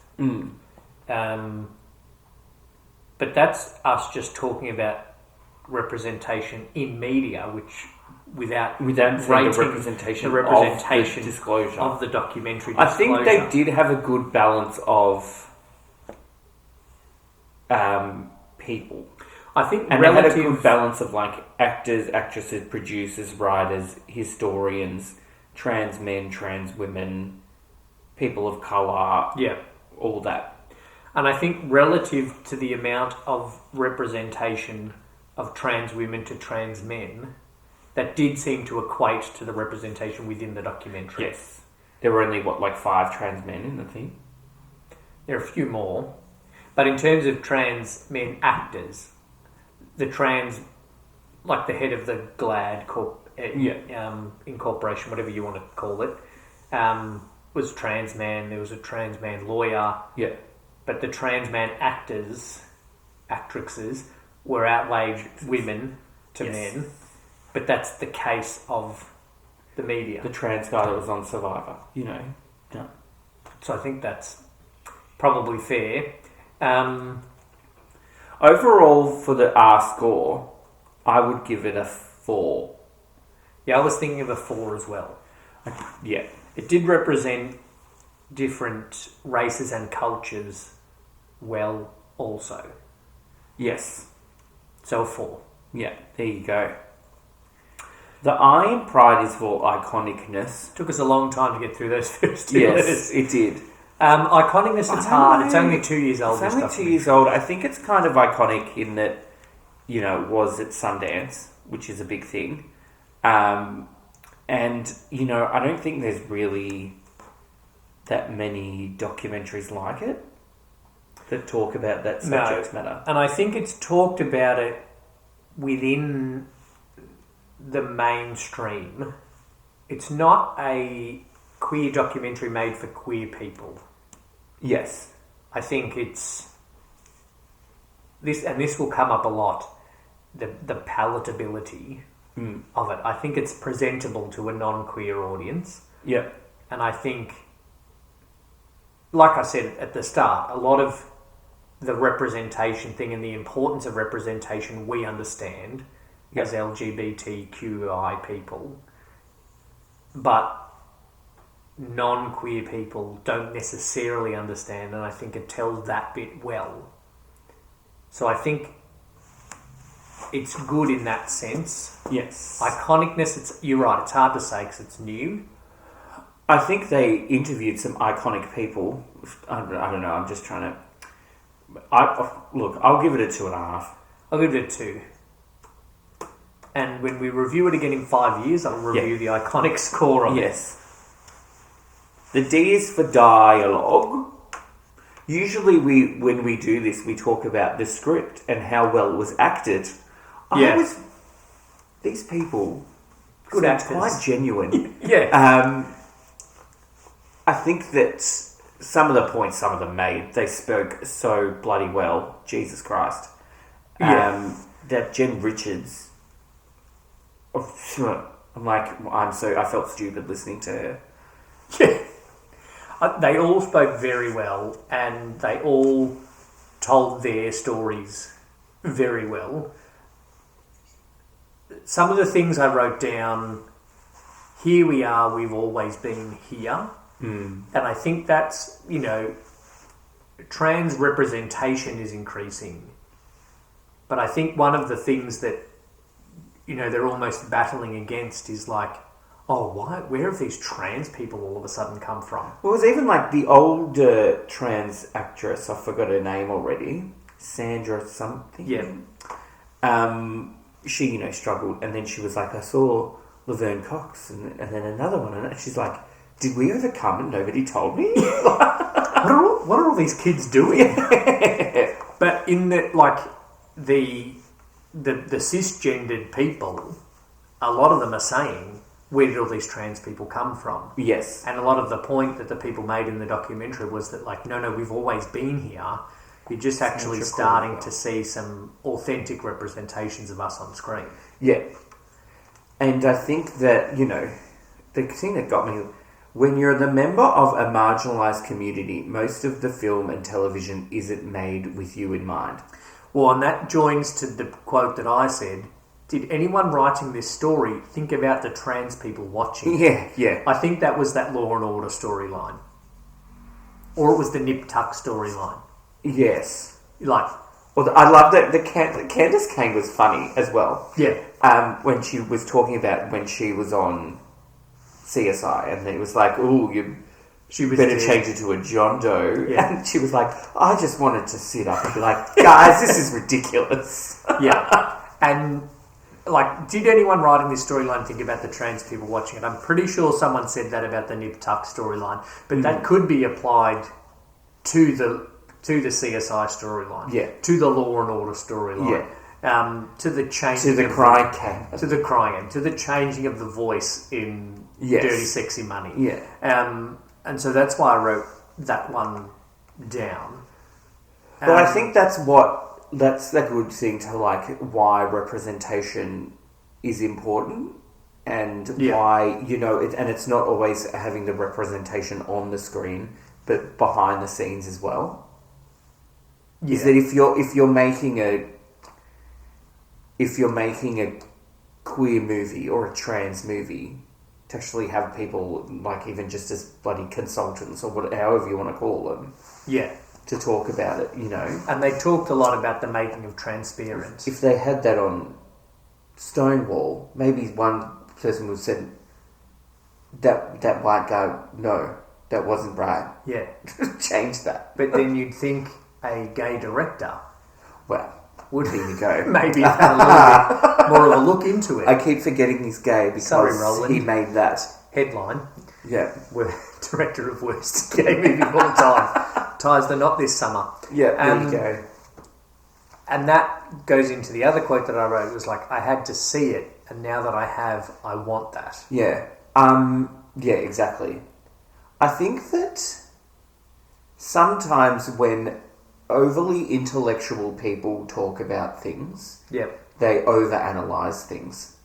Speaker 3: But that's us just talking about representation in media, which without
Speaker 4: rating the representation
Speaker 3: of the
Speaker 4: disclosure
Speaker 3: of the documentary.
Speaker 4: I think they did have a good balance of people.
Speaker 3: I think
Speaker 4: and they had a good balance of like actors, actresses, producers, writers, historians, trans men, trans women, people of colour, all that.
Speaker 3: And I think relative to the amount of representation of trans women to trans men, that did seem to equate to the representation within the documentary.
Speaker 4: Yes. There were only, 5 trans men in the thing?
Speaker 3: There are a few more. But in terms of trans men actors, the trans, like the head of the GLAD incorporation, whatever you want to call it, was trans man. There was a trans man lawyer.
Speaker 4: Yeah.
Speaker 3: But the trans man actresses were outweighed women to men. But that's the case of the media.
Speaker 4: The trans guy that was on Survivor, Yeah.
Speaker 3: So I think that's probably fair.
Speaker 4: Overall, for the R score, I would give it a 4.
Speaker 3: Yeah, I was thinking of a 4 as well.
Speaker 4: Yeah.
Speaker 3: It did represent different races and cultures well also.
Speaker 4: Yes.
Speaker 3: So a 4.
Speaker 4: Yeah, there you go. The I in Pride is for iconicness.
Speaker 3: Took us a long time to get through those first 2 letters.
Speaker 4: Yes, it did.
Speaker 3: Iconicness, it's hard. It's only 2 years old.
Speaker 4: It's only 2 years old. I think it's kind of iconic in that, it was at Sundance, which is a big thing. And, I don't think there's really that many documentaries like it that talk about that subject matter.
Speaker 3: And I think it's talked about it within the mainstream. It's not a queer documentary made for queer people.
Speaker 4: Yes.
Speaker 3: I think it's this, and this will come up a lot, the palatability of it. I think it's presentable to a non-queer audience.
Speaker 4: Yeah.
Speaker 3: And I think, like I said at the start, a lot of the representation thing and the importance of representation we understand as LGBTQI people, but non-queer people don't necessarily understand, and I think it tells that bit well. So I think it's good in that sense.
Speaker 4: Yes.
Speaker 3: Iconicness, you're right, it's hard to say because it's new.
Speaker 4: I think they interviewed some iconic people. I don't know, I'm just trying to... I'll give it a 2.5.
Speaker 3: I'll give it a 2. And when we review it again in 5 years, I'll review the iconic score of it.
Speaker 4: Yes. The D is for dialogue. Usually when we do this, we talk about the script and how well it was acted. These people...
Speaker 3: Good actors.
Speaker 4: Quite genuine.
Speaker 3: Yeah.
Speaker 4: I think that
Speaker 5: some of the points some of them made, they spoke so bloody well. Jesus Christ.
Speaker 3: Yeah.
Speaker 5: That Jen Richards, I'm like, I felt stupid listening to her.
Speaker 3: Yeah. They all spoke very well, and they all told their stories very well. Some of the things I wrote down, here we are, we've always been here. And I think that's, trans representation is increasing. But I think one of the things that, they're almost battling against is like, where have these trans people all of a sudden come from?
Speaker 5: Well, it was even like the older trans actress, I forgot her name already, Sandra something.
Speaker 3: Yeah.
Speaker 5: She, struggled, and then she was like, I saw Laverne Cox, and then another one, and she's like, did we overcome and nobody told me?
Speaker 3: What are all these kids doing? But in the cisgendered people, a lot of them are saying, where did all these trans people come from?
Speaker 5: Yes.
Speaker 3: And a lot of the point that the people made in the documentary was that, no, we've always been here. You're just actually starting to see some authentic representations of us on screen.
Speaker 5: Yeah. And I think that, the thing that got me, when you're the member of a marginalised community, most of the film and television isn't made with you in mind.
Speaker 3: Well, and that joins to the quote that I said, did anyone writing this story think about the trans people watching?
Speaker 5: Yeah.
Speaker 3: I think that was that Law and Order storyline. Or it was the Nip Tuck storyline.
Speaker 5: Yes.
Speaker 3: Well,
Speaker 5: I love that Candace Cain was funny as well.
Speaker 3: Yeah.
Speaker 5: When she was talking about when she was on CSI, and it was like, she was better change it to a John Doe.
Speaker 3: Yeah.
Speaker 5: And she was like, I just wanted to sit up and be like, guys, this is ridiculous.
Speaker 3: Yeah. And, did anyone writing this storyline think about the trans people watching it? I'm pretty sure someone said that about the Nip Tuck storyline. But that could be applied to the CSI storyline.
Speaker 5: Yeah.
Speaker 3: To the Law and Order storyline.
Speaker 5: Yeah.
Speaker 3: To the changing
Speaker 5: to the crying cat.
Speaker 3: To the crying. To the changing of the voice in Dirty Sexy Money.
Speaker 5: Yeah.
Speaker 3: And so that's why I wrote that one down.
Speaker 5: But I think that's the good thing to why representation is important, and why, and it's not always having the representation on the screen, but behind the scenes as well. Yeah. Is that if you're making a queer movie or a trans movie, to actually have people even just as bloody consultants or however you want to call them, to talk about it,
Speaker 3: And they talked a lot about the making of Transparent.
Speaker 5: If they had that on Stonewall, maybe one person would have said that white guy, no, that wasn't right.
Speaker 3: Yeah.
Speaker 5: Change that.
Speaker 3: But then you'd think a gay director
Speaker 5: would here you go.
Speaker 3: Maybe have had a little bit more of a look into it.
Speaker 5: I keep forgetting he's gay because he made that.
Speaker 3: Headline.
Speaker 5: Yeah.
Speaker 3: We're director of worst gay movie of all time. Ties the knot this summer.
Speaker 5: Yeah, there you go.
Speaker 3: And that goes into the other quote that I wrote. It was I had to see it, and now that I have, I want that.
Speaker 5: Yeah. Yeah, exactly. I think that sometimes when overly intellectual people talk about things, they overanalyze things.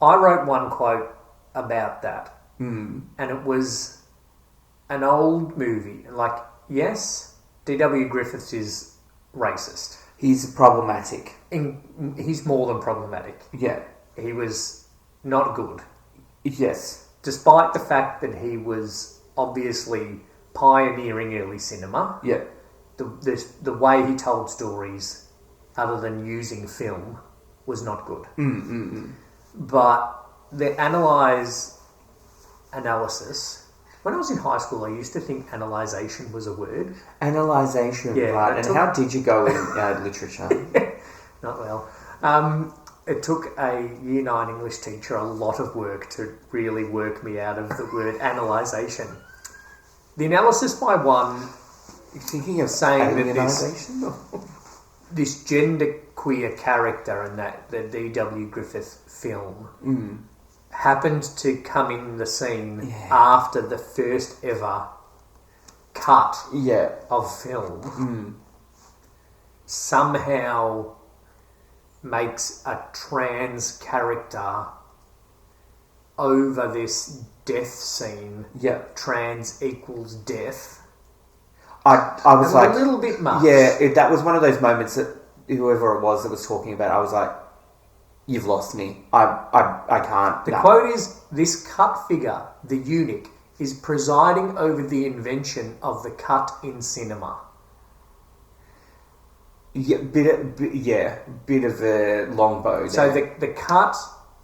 Speaker 3: I wrote one quote about that, and it was an old movie. Yes, D.W. Griffiths is racist.
Speaker 5: He's problematic.
Speaker 3: He's more than problematic.
Speaker 5: Yeah.
Speaker 3: He was not good.
Speaker 5: Yes.
Speaker 3: Despite the fact that he was obviously pioneering early cinema.
Speaker 5: Yeah.
Speaker 3: The way he told stories, other than using film, was not good. But the analysis. When I was in high school, I used to think analysation was a word.
Speaker 5: Analysation, right. And how did you go in literature?
Speaker 3: Not well. It took a Year 9 English teacher a lot of work to really work me out of the word analysation. The analysis by one...
Speaker 5: You're thinking of
Speaker 3: saying that this genderqueer character in the D.W. Griffith film happened to come in the scene after the first ever cut
Speaker 5: Yeah.
Speaker 3: of film somehow makes a trans character over this death scene.
Speaker 5: Yeah.
Speaker 3: Trans equals death.
Speaker 5: I was like...
Speaker 3: a little bit much.
Speaker 5: Yeah, that was one of those moments that whoever it was that was talking about, I was like, you've lost me. I can't.
Speaker 3: The quote is, this cut figure, the eunuch, is presiding over the invention of the cut in cinema.
Speaker 5: Yeah, bit of a long bow there.
Speaker 3: So the cut,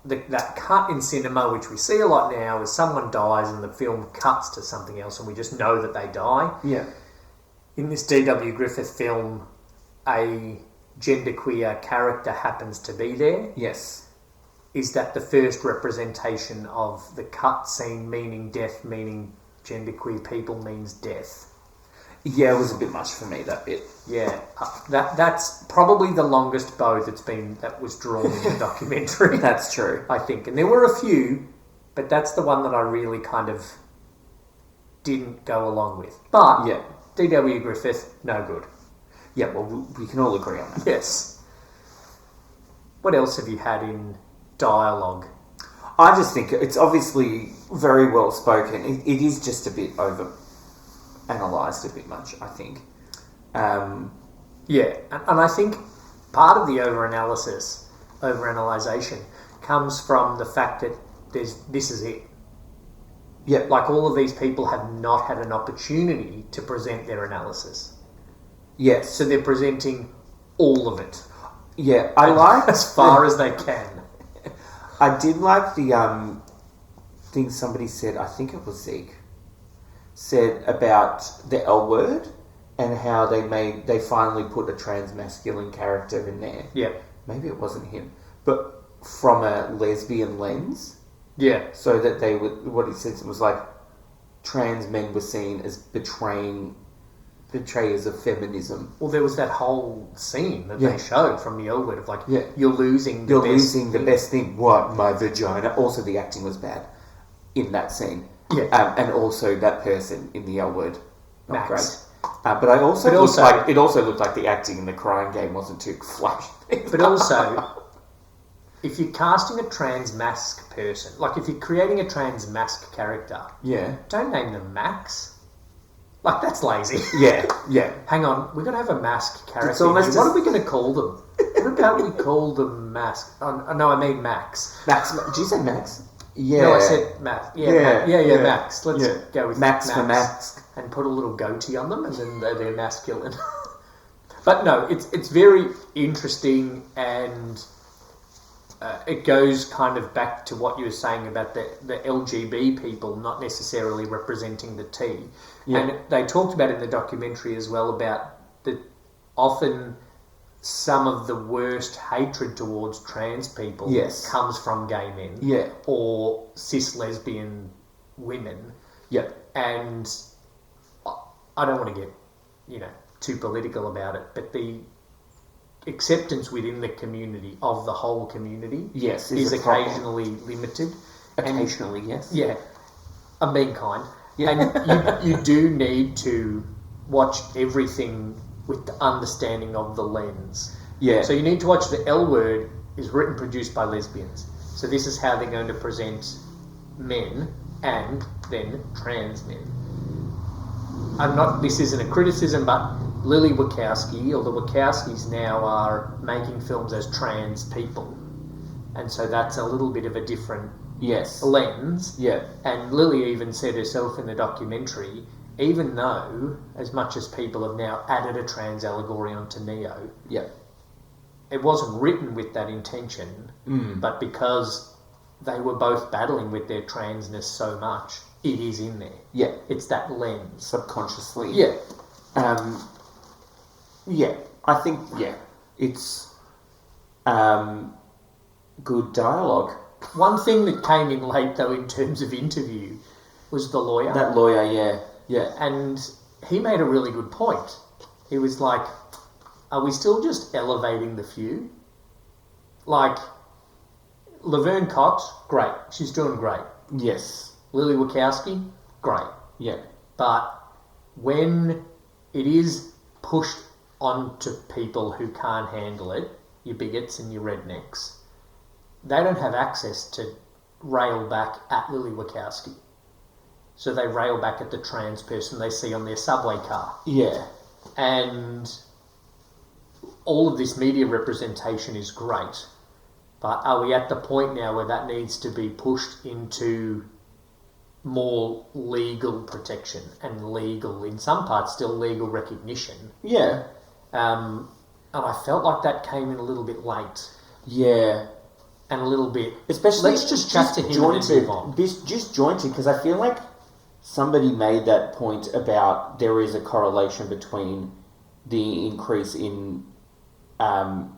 Speaker 3: that cut in cinema, which we see a lot now, is someone dies and the film cuts to something else and we just know that they die.
Speaker 5: Yeah.
Speaker 3: In this D.W. Griffith film, a genderqueer character happens to be there.
Speaker 5: Yes.
Speaker 3: Is that the first representation of the cut scene meaning death, meaning genderqueer people means death?
Speaker 5: Yeah, it was a bit much for me, that bit.
Speaker 3: Yeah, that's probably the longest bow that was drawn in the documentary.
Speaker 5: That's true.
Speaker 3: I think, and there were a few, but that's the one that I really kind of didn't go along with. But
Speaker 5: yeah,
Speaker 3: D.W. Griffith, no good.
Speaker 5: Yeah, well, we can all agree on that.
Speaker 3: Yes. What else have you had in dialogue?
Speaker 5: I just think it's obviously very well spoken. It is just a bit over-analysed a bit much, I think.
Speaker 3: Yeah, and I think part of the over-analysation comes from the fact that this is it.
Speaker 5: Yeah.
Speaker 3: Like, all of these people have not had an opportunity to present their analysis.
Speaker 5: Yes.
Speaker 3: So they're presenting all of it.
Speaker 5: Yeah, I like...
Speaker 3: as far as they can.
Speaker 5: I did like the thing somebody said, I think it was Zeke, said about the L word and how they finally put a trans-masculine character in there.
Speaker 3: Yeah.
Speaker 5: Maybe it wasn't him. But from a lesbian lens...
Speaker 3: Yeah.
Speaker 5: So that they would, what he said was like, trans men were seen as betrayers of feminism.
Speaker 3: Well, there was that whole scene that they showed from the L Word of like, you're losing the best thing.
Speaker 5: What, my vagina? Also, the acting was bad in that scene.
Speaker 3: Yeah.
Speaker 5: And also that person in the L Word. Not
Speaker 3: Max.
Speaker 5: great. But it also looked like the acting in the Crying Game wasn't too flash.
Speaker 3: But also, if you're casting a trans mask person, like if you're creating a trans mask character, don't name them Max. Like, that's lazy.
Speaker 5: Yeah.
Speaker 3: Hang on, we've got to have a mask character.
Speaker 5: It's almost
Speaker 3: what are we going to call them? What about we call them Mask? Oh, no, I mean Max.
Speaker 5: Max. Did you say Max? Yeah.
Speaker 3: No, I said Max. Yeah, Max. Let's go with
Speaker 5: Max for Max.
Speaker 3: And put a little goatee on them, and then they're masculine. But no, it's very interesting, and it goes kind of back to what you were saying about the LGB people not necessarily representing the T. Yeah. And they talked about in the documentary as well about that often some of the worst hatred towards trans people comes from gay men or cis lesbian women.
Speaker 5: Yeah.
Speaker 3: And I don't want to get, too political about it, but the acceptance within the community of the whole community is occasionally limited.
Speaker 5: Occasionally, yes.
Speaker 3: Yeah. I'm being kind. Yeah. And you do need to watch everything with the understanding of the lens.
Speaker 5: Yeah.
Speaker 3: So you need to watch the L Word is written, produced by lesbians. So this is how they're going to present men and then trans men. This isn't a criticism, but Lily Wachowski, or the Wachowskis now are making films as trans people. And so that's a little bit of a different lens.
Speaker 5: Yeah.
Speaker 3: And Lily even said herself in the documentary, even though, as much as people have now added a trans allegory onto Neo, it wasn't written with that intention, but because they were both battling with their transness so much, it is in there.
Speaker 5: Yeah.
Speaker 3: It's that lens.
Speaker 5: Subconsciously.
Speaker 3: Yeah.
Speaker 5: I think, it's good dialogue.
Speaker 3: One thing that came in late, though, in terms of interview, was the lawyer.
Speaker 5: That lawyer, yeah.
Speaker 3: And he made a really good point. He was like, are we still just elevating the few? Like, Laverne Cox, great. She's doing great.
Speaker 5: Yes.
Speaker 3: Lily Wachowski, great.
Speaker 5: Yeah.
Speaker 3: But when it is pushed onto people who can't handle it, your bigots and your rednecks, they don't have access to rail back at Lily Wachowski. So they rail back at the trans person they see on their subway car.
Speaker 5: Yeah.
Speaker 3: And all of this media representation is great. But are we at the point now where that needs to be pushed into more legal protection and legal, in some parts, still legal recognition?
Speaker 5: Yeah.
Speaker 3: And I felt like that came in a little bit late.
Speaker 5: Yeah.
Speaker 3: And a little bit...
Speaker 5: Especially...
Speaker 3: Let's just chat to him and then move on.
Speaker 5: Disjointed, because I feel like somebody made that point about there is a correlation between the increase in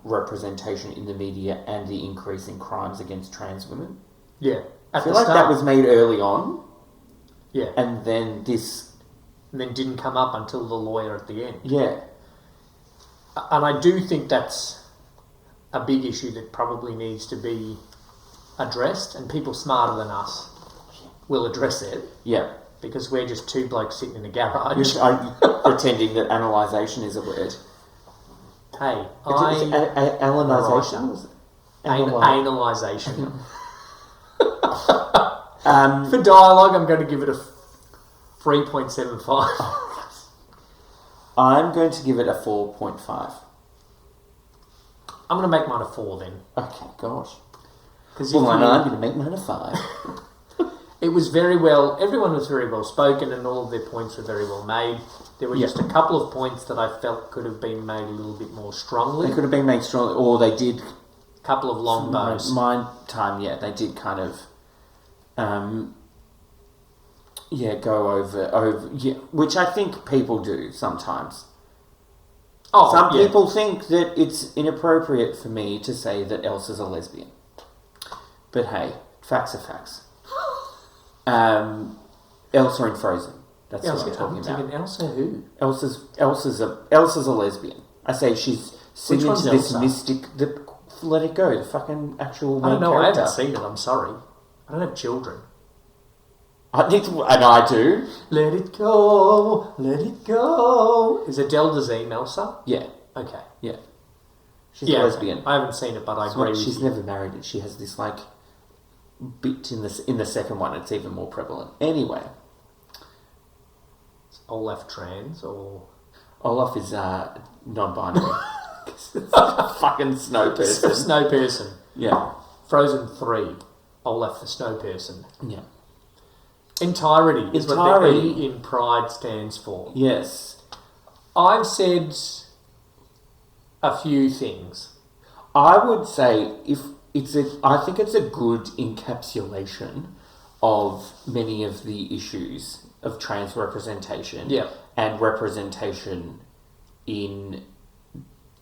Speaker 5: representation in the media and the increase in crimes against trans women.
Speaker 3: Yeah.
Speaker 5: I feel like that was made early on.
Speaker 3: Yeah.
Speaker 5: And then this...
Speaker 3: And then didn't come up until the lawyer at the end.
Speaker 5: Yeah.
Speaker 3: And I do think that's a big issue that probably needs to be addressed, and people smarter than us will address it.
Speaker 5: Yeah.
Speaker 3: Because we're just two blokes sitting in a garage.
Speaker 5: Pretending that analysation is a word.
Speaker 3: Hey,
Speaker 5: analysation?
Speaker 3: Analysation. For dialogue, I'm going to give it a 3.75.
Speaker 5: I'm going to give it a 4.5.
Speaker 3: I'm going to make mine a 4 then.
Speaker 5: Okay, gosh.
Speaker 3: Well,
Speaker 5: I'm going to make mine a 5.
Speaker 3: It was very well... Everyone was very well spoken and all of their points were very well made. There were just a couple of points that I felt could have been made a little bit more strongly.
Speaker 5: They could have been made strongly, or they did...
Speaker 3: A couple of long bows.
Speaker 5: My time, they did kind of... go over... Yeah, which I think people do sometimes. Some people think that it's inappropriate for me to say that Elsa's a lesbian. But hey, facts are facts. Elsa in Frozen. That's what I'm talking about.
Speaker 3: Elsa who?
Speaker 5: Elsa's a lesbian. I say she's singing to this
Speaker 3: Elsa?
Speaker 5: mystic... Let It Go, the fucking actual main
Speaker 3: I don't know,
Speaker 5: character.
Speaker 3: I haven't seen it, I'm sorry. I don't have children.
Speaker 5: And I do.
Speaker 3: Let it go, let it go. Is Adele Dazeem Elsa?
Speaker 5: Yeah.
Speaker 3: Okay.
Speaker 5: Yeah. She's a lesbian.
Speaker 3: I haven't seen it, but I agree with you.
Speaker 5: She's never married it. She has this, bit in the second one. It's even more prevalent. Anyway.
Speaker 3: Is Olaf trans, or...
Speaker 5: Olaf is non-binary. It's a fucking snow person.
Speaker 3: Snow person.
Speaker 5: Yeah.
Speaker 3: Frozen 3. Olaf the snow person.
Speaker 5: Yeah.
Speaker 3: Entirety is what the E in Pride stands for.
Speaker 5: Yes.
Speaker 3: I've said a few things.
Speaker 5: I would say I think it's a good encapsulation of many of the issues of trans representation and representation in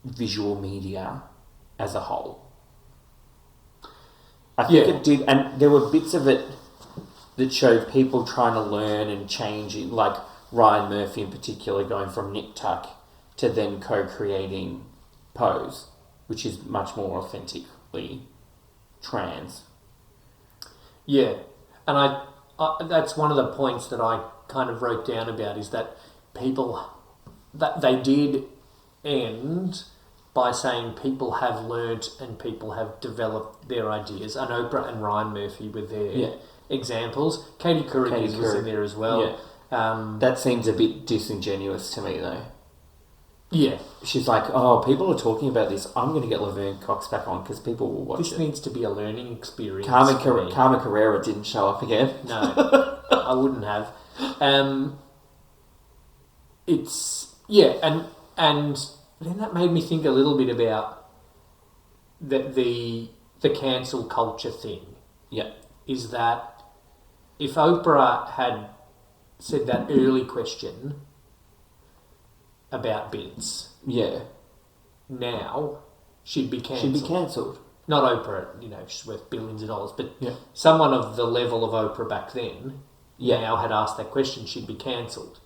Speaker 5: visual media as a whole. I think it did, and there were bits of it that showed people trying to learn and change, like Ryan Murphy in particular, going from Nip Tuck to then co-creating Pose, which is much more authentically trans.
Speaker 3: Yeah, and I that's one of the points that I kind of wrote down about, is that that they did end by saying people have learnt and people have developed their ideas. And Oprah and Ryan Murphy were there. Examples. Katie Couric was in there as well.
Speaker 5: Yeah. That seems a bit disingenuous to me, though.
Speaker 3: Yeah.
Speaker 5: She's like, oh, people are talking about this. I'm going to get Laverne Cox back on because people will watch it.
Speaker 3: This needs to be a learning experience.
Speaker 5: Carmen Carrera didn't show up again.
Speaker 3: No, I wouldn't have. It's... Yeah, and then that made me think a little bit about the cancel culture thing.
Speaker 5: Yeah.
Speaker 3: Is that if Oprah had said that early question about bits, now she'd be cancelled. Not Oprah, she's worth billions of dollars, but someone of the level of Oprah back then now had asked that question, she'd be cancelled.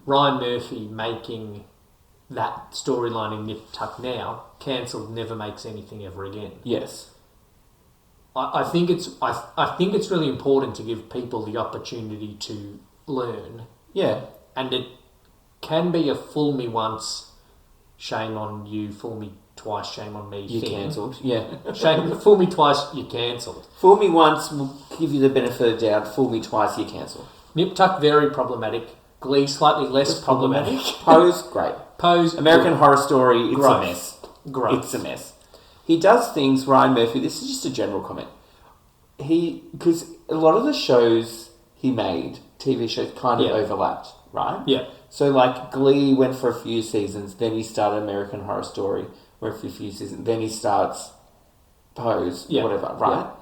Speaker 3: Ryan Murphy making that storyline in Nip Tuck now, cancelled, never makes anything ever again.
Speaker 5: Yes.
Speaker 3: I think it's really important to give people the opportunity to learn.
Speaker 5: Yeah.
Speaker 3: And can be a fool me once, shame on you, fool me twice, shame on me
Speaker 4: You're
Speaker 3: thing.
Speaker 4: cancelled. Yeah.
Speaker 3: Fool me twice, you're cancelled.
Speaker 4: Fool me once, we'll give you the benefit of the doubt. Fool me twice, you're cancelled.
Speaker 3: Nip Tuck, very problematic. Glee, slightly less problematic.
Speaker 4: Pose, great.
Speaker 3: Pose,
Speaker 4: American Horror Story, it's
Speaker 3: Gross.
Speaker 4: a mess.
Speaker 3: Gross.
Speaker 4: It's a mess. He does things, Ryan Murphy, this is just a general comment. Because a lot of the shows he made, TV shows, kind of overlapped, right?
Speaker 3: Yeah.
Speaker 4: So, like, Glee went for a few seasons, then he started American Horror Story, went for a few seasons, then he starts Pose, whatever, right? Yeah.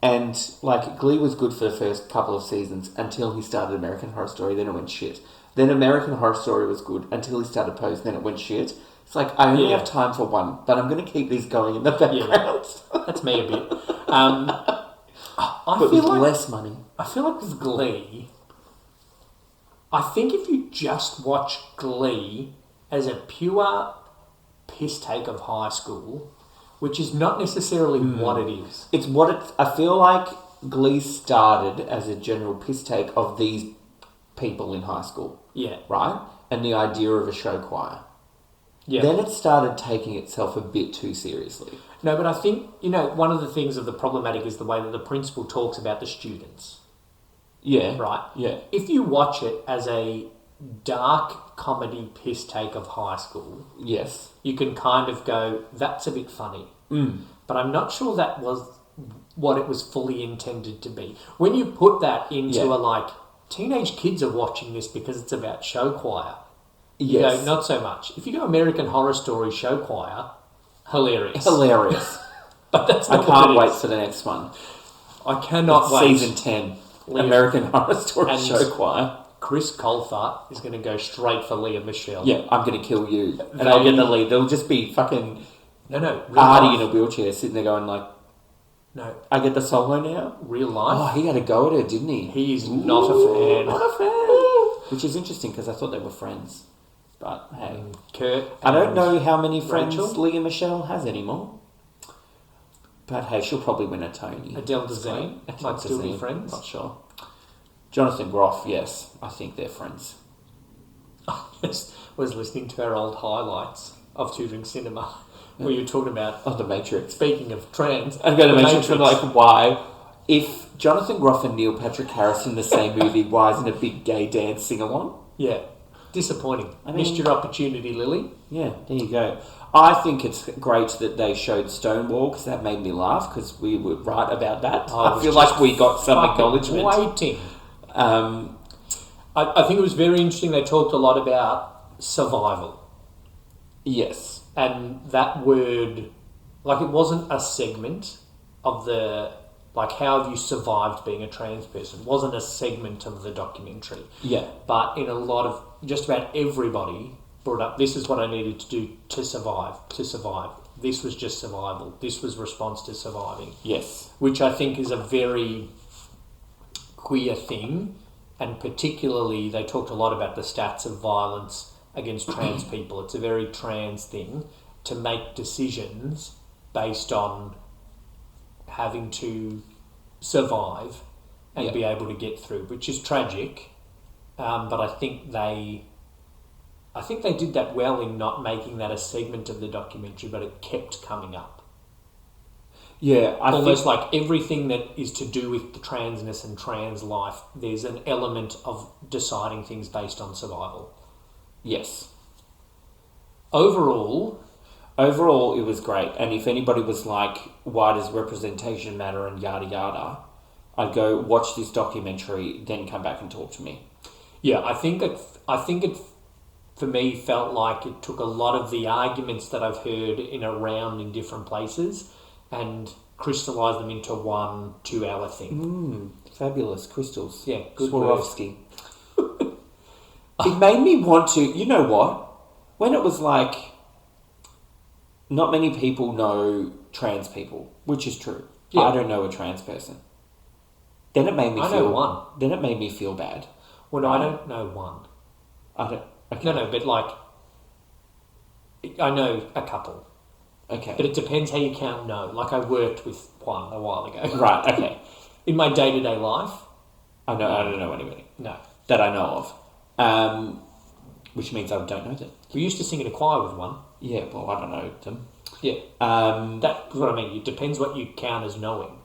Speaker 4: And, like, Glee was good for the first couple of seasons until he started American Horror Story, then it went shit. Then American Horror Story was good until he started Pose, then it went shit. It's like, I only have time for one, but I'm going to keep these going in the background.
Speaker 3: Yeah. That's me a bit.
Speaker 4: But with less money.
Speaker 3: I feel like with Glee, I think if you just watch Glee as a pure piss take of high school, which is not necessarily what it is.
Speaker 4: It's what it... I feel like Glee started as a general piss take of these people in high school.
Speaker 3: Yeah.
Speaker 4: Right? And the idea of a show choir.
Speaker 3: Yeah.
Speaker 4: Then it started taking itself a bit too seriously.
Speaker 3: No, but I think, one of the things of the problematic is the way that the principal talks about the students.
Speaker 4: Yeah.
Speaker 3: Right?
Speaker 4: Yeah.
Speaker 3: If you watch it as a dark comedy piss take of high school,
Speaker 4: yes,
Speaker 3: you can kind of go, that's a bit funny.
Speaker 4: Mm.
Speaker 3: But I'm not sure that was what it was fully intended to be. When you put that into teenage kids are watching this because it's about show choir.
Speaker 4: Yes.
Speaker 3: Not so much. If you go American Horror Story show choir, hilarious. But that's not
Speaker 4: I can't wait for the next one.
Speaker 3: I cannot wait.
Speaker 4: Season 10. American Horror Story
Speaker 3: and
Speaker 4: show choir.
Speaker 3: Chris Colfer is going to go straight for Leah Michelle.
Speaker 4: Yeah, I'm going to kill you. And I'll get the lead. There'll just be fucking Artie in a wheelchair sitting there going like,
Speaker 3: no,
Speaker 4: I get the solo now?
Speaker 3: Real life?
Speaker 4: Oh, he had a go at her, didn't he?
Speaker 3: He is not a fan.
Speaker 4: Not a fan. Which is interesting because I thought they were friends. But hey.
Speaker 3: Kurt.
Speaker 4: I don't know how many friends
Speaker 3: Rachel?
Speaker 4: Leah Michelle has anymore. But hey, she'll probably win a Tony.
Speaker 3: Adele Dazeem might still be friends.
Speaker 4: Not sure. Jonathan Groff, yes. I think they're friends.
Speaker 3: I just was listening to our old highlights of Tutoring Cinema where you were talking about...
Speaker 4: Oh, The Matrix.
Speaker 3: Speaking of trans...
Speaker 4: I'm going to Matrix. I'm like, why? If Jonathan Groff and Neil Patrick Harris in the same movie, why isn't a big gay dance sing-along?
Speaker 3: Yeah. Disappointing.
Speaker 4: I mean,
Speaker 3: missed your opportunity, Lily.
Speaker 4: Yeah, there you go. I think it's great that they showed Stonewall because that made me laugh because we were right about that. I feel like we got some acknowledgement.
Speaker 3: Waiting. I think it was very interesting. They talked a lot about survival.
Speaker 4: Yes.
Speaker 3: And that word, like it wasn't a segment of the, like how have you survived being a trans person? It wasn't a segment of the documentary.
Speaker 4: Yeah.
Speaker 3: But in a lot of, just about everybody brought up, this is what I needed to do to survive. This was just survival. This was response to surviving.
Speaker 4: Yes.
Speaker 3: Which I think is a very queer thing. And particularly, they talked a lot about the stats of violence against trans people. It's a very trans thing to make decisions based on having to survive and be able to get through, which is tragic. But I think they did that well in not making that a segment of the documentary, but it kept coming up.
Speaker 4: Yeah,
Speaker 3: almost like everything that is to do with the transness and trans life, there's an element of deciding things based on survival.
Speaker 4: Yes.
Speaker 3: Overall,
Speaker 4: it was great. And if anybody was like, why does representation matter and yada yada, I'd go watch this documentary, then come back and talk to me.
Speaker 3: Yeah, I think it for me felt like it took a lot of the arguments that I've heard in different places and crystallised them into 1 2-hour thing.
Speaker 4: Fabulous crystals.
Speaker 3: Yeah, good
Speaker 4: Swarovski. It made me want to. You know what? When it was like, not many people know trans people, which is true. Yeah. I don't know a trans person. Then it made me
Speaker 3: know one.
Speaker 4: Then it made me feel bad.
Speaker 3: Well, no, I don't know one.
Speaker 4: I don't. Okay.
Speaker 3: No, but like, I know a couple.
Speaker 4: Okay.
Speaker 3: But it depends how you count no. Like I worked with one a while ago.
Speaker 4: Right, okay.
Speaker 3: In my day-to-day life.
Speaker 4: I don't know anybody.
Speaker 3: No.
Speaker 4: That I know of.
Speaker 6: which means I don't know them.
Speaker 3: We used to sing in a choir with one.
Speaker 6: Yeah, well, I don't know them.
Speaker 3: Yeah. That's what I mean. It depends what you count as knowing.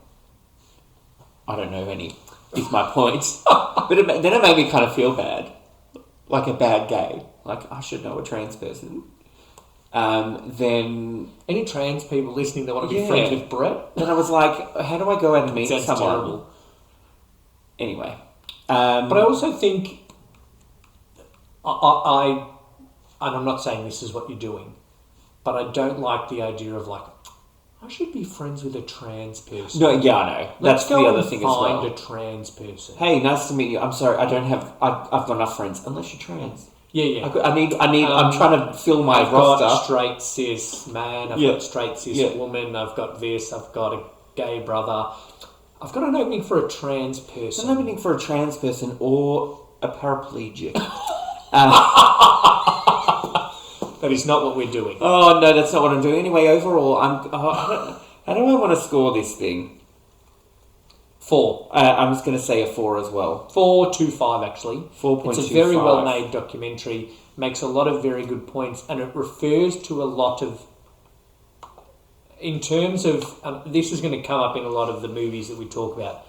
Speaker 6: I don't know any, is my point. But then it made me kind of feel bad. Like a bad gay. Like, I should know a trans person. Then...
Speaker 3: Any trans people listening that want to be friends with Brett?
Speaker 6: Then I was like, how do I go out and meet
Speaker 3: Sounds
Speaker 6: someone?
Speaker 3: terrible.
Speaker 6: Anyway.
Speaker 3: But I also think... And I'm not saying this is what you're doing, but I don't like the idea of like, I should be friends with a trans person.
Speaker 6: No, yeah, I know.
Speaker 3: Let's
Speaker 6: That's
Speaker 3: go
Speaker 6: the other
Speaker 3: and
Speaker 6: thing as well.
Speaker 3: find a trans person.
Speaker 6: Hey, nice to meet you. I'm sorry, I don't have... I've got enough friends. Unless you're trans.
Speaker 3: Yeah.
Speaker 6: I'm trying to fill my
Speaker 3: I've
Speaker 6: roster.
Speaker 3: got straight cis man, I've got straight cis woman, I've got this, I've got a gay brother. I've got an opening for a trans person.
Speaker 6: An opening for a trans person or a paraplegic.
Speaker 3: That is not what we're doing.
Speaker 6: Oh, no, that's not what I'm doing. Anyway, overall, how do I want to score this thing?
Speaker 3: 4.
Speaker 6: I'm just going to say a 4 as well.
Speaker 3: 4.25 actually.
Speaker 6: 4.25.
Speaker 3: It's a very well made documentary, makes a lot of very good points, and it refers to a lot of... In terms of... this is going to come up in a lot of the movies that we talk about.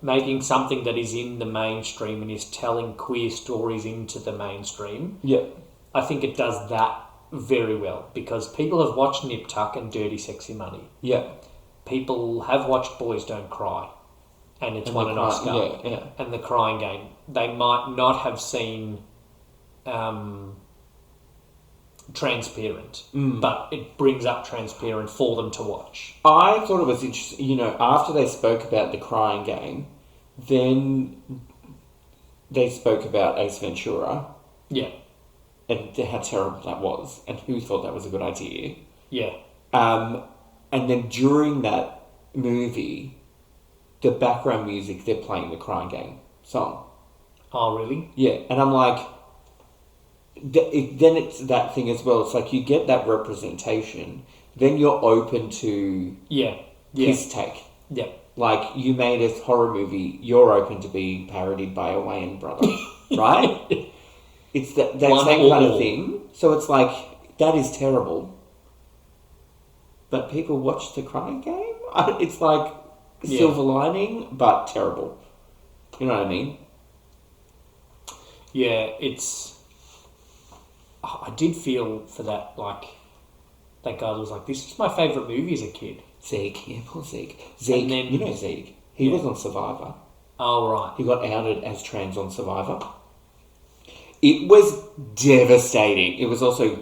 Speaker 3: Making something that is in the mainstream and is telling queer stories into the mainstream.
Speaker 6: Yeah.
Speaker 3: I think it does that very well, because people have watched Nip Tuck and Dirty Sexy Money.
Speaker 6: Yeah.
Speaker 3: People have watched Boys Don't Cry, and it's won an Oscar.
Speaker 6: Yeah.
Speaker 3: And The Crying Game. They might not have seen Transparent, but it brings up Transparent for them to watch.
Speaker 6: I thought it was interesting, after they spoke about The Crying Game, then they spoke about Ace Ventura.
Speaker 3: Yeah.
Speaker 6: And how terrible that was, and who thought that was a good idea.
Speaker 3: Yeah.
Speaker 6: And then during that movie, the background music, they're playing the Crying Game song.
Speaker 3: Oh, really?
Speaker 6: Yeah, and I'm like... then it's that thing as well. It's like you get that representation, then you're open to his take.
Speaker 3: Yeah.
Speaker 6: Like, you made a horror movie, you're open to being parodied by a Wayans brother, right? It's that same kind of thing. So it's like, that is terrible. But people watch The Crying Game? It's like silver lining, but terrible. You know what I mean?
Speaker 3: Yeah, it's... I did feel for that, like, that guy was like, this is my favourite movie as a kid.
Speaker 6: Zeke, yeah, poor Zeke. Zeke,
Speaker 3: then,
Speaker 6: you know Zeke. He was on Survivor.
Speaker 3: Oh, right.
Speaker 6: He got outed as trans on Survivor. It was devastating. It was also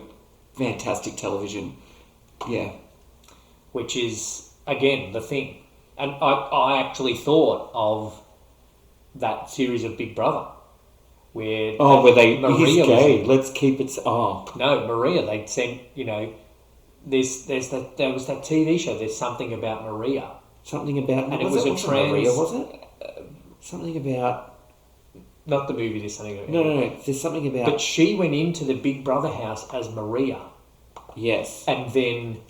Speaker 6: fantastic television. Yeah.
Speaker 3: Which is, again, the thing. And I actually thought of that series of Big Brother. Where
Speaker 6: Maria he's gay. Let's keep it... Oh.
Speaker 3: No, Maria, they'd sent, there was that TV show, There's Something About Maria.
Speaker 6: Something about...
Speaker 3: And it was a trans...
Speaker 6: Maria, was it? Something about...
Speaker 3: Not the movie, There's Something About
Speaker 6: No. There's something about...
Speaker 3: But she went into the Big Brother house as Maria.
Speaker 6: Yes.
Speaker 3: And then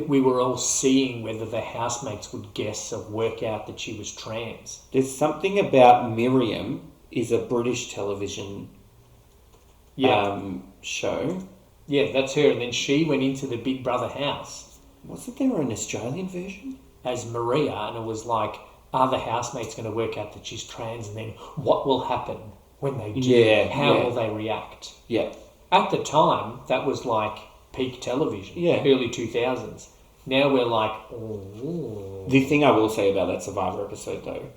Speaker 3: we were all seeing whether the housemates would guess or work out that she was trans.
Speaker 6: There's something about Miriam is a British television show.
Speaker 3: Yeah, that's her. And then she went into the Big Brother house.
Speaker 6: Wasn't there an Australian version?
Speaker 3: As Maria, and it was like, are the housemates going to work out that she's trans, and then what will happen when they do?
Speaker 6: Yeah.
Speaker 3: How will they react?
Speaker 6: Yeah.
Speaker 3: At the time, that was like peak television.
Speaker 6: Yeah.
Speaker 3: Early 2000s. Now we're like, oh.
Speaker 6: The thing I will say about that Survivor episode, though,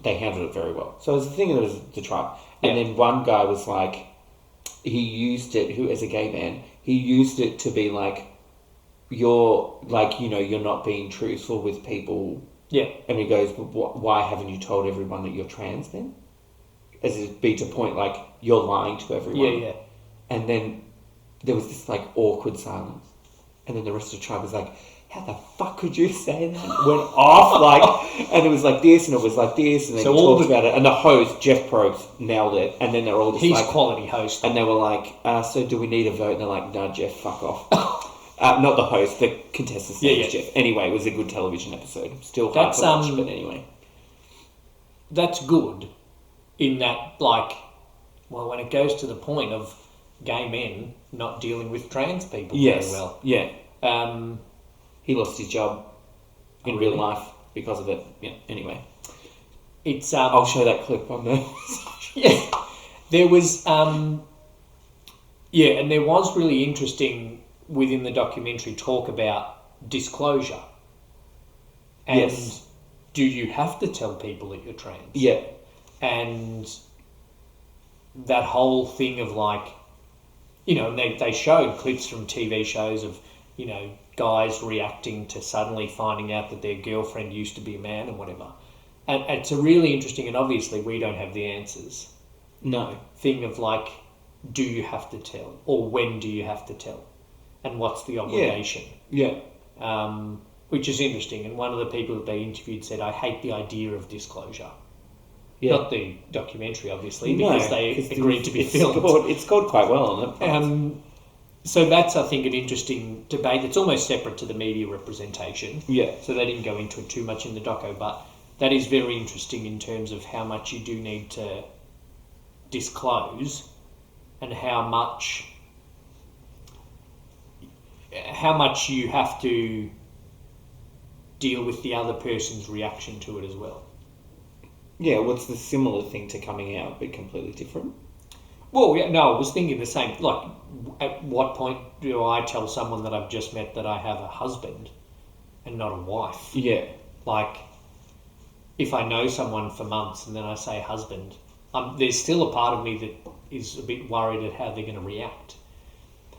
Speaker 6: they handled it very well. So it was the thing that was the tribe. And then one guy was like, he used it, who as a gay man, he used it to be like, you're not being truthful with people.
Speaker 3: Yeah.
Speaker 6: And he goes, but why haven't you told everyone that you're trans then? As it be to point, like, you're lying to everyone.
Speaker 3: Yeah.
Speaker 6: And then there was this, like, awkward silence. And then the rest of the tribe was like, how the fuck could you say that? It went off, like, and it was like this, and it was like this, and they talked about it. And the host, Jeff Probst, nailed it. And then they're all just
Speaker 3: He's
Speaker 6: like...
Speaker 3: quality host.
Speaker 6: And they were like, so do we need a vote? And they're like, no, Jeff, fuck off. Not the host, the contestant's name is Jeff. Anyway, it was a good television episode. Still hard to watch, but anyway.
Speaker 3: That's good in that, like, Well, when it goes to the point of gay men not dealing with trans people
Speaker 6: Yes.
Speaker 3: very well.
Speaker 6: Yeah.
Speaker 3: Um,
Speaker 6: He lost his job in real life because of it. Yeah. Anyway,
Speaker 3: it's
Speaker 6: I'll show that clip on the.
Speaker 3: yeah. There was and there was really interesting within the documentary talk about disclosure. And
Speaker 6: Yes.
Speaker 3: do you have to tell people that you're trans?
Speaker 6: Yeah.
Speaker 3: And that whole thing of like, and they showed clips from TV shows of, guys reacting to suddenly finding out that their girlfriend used to be a man and whatever. And it's a really interesting, and obviously we don't have the answers,
Speaker 6: No.
Speaker 3: thing of like, do you have to tell? Or when do you have to tell? And what's the obligation?
Speaker 6: Yeah.
Speaker 3: Which is interesting. And one of the people that they interviewed said, I hate the idea of disclosure.
Speaker 6: Yeah.
Speaker 3: Not the documentary, obviously, because they agreed to be filmed.
Speaker 6: It's scored quite well on it.
Speaker 3: So that's, I think, an interesting debate. It's almost separate to the media representation.
Speaker 6: Yeah.
Speaker 3: So they didn't go into it too much in the doco, but that is very interesting in terms of how much you do need to disclose and how much you have to deal with the other person's reaction to it as well.
Speaker 6: Yeah, what's the similar thing to coming out but completely different?
Speaker 3: Well, yeah, no, I was thinking the same. Like, at what point do I tell someone that I've just met that I have a husband and not a wife?
Speaker 6: Yeah.
Speaker 3: Like, if I know someone for months and then I say husband, there's still a part of me that is a bit worried at how they're going to react.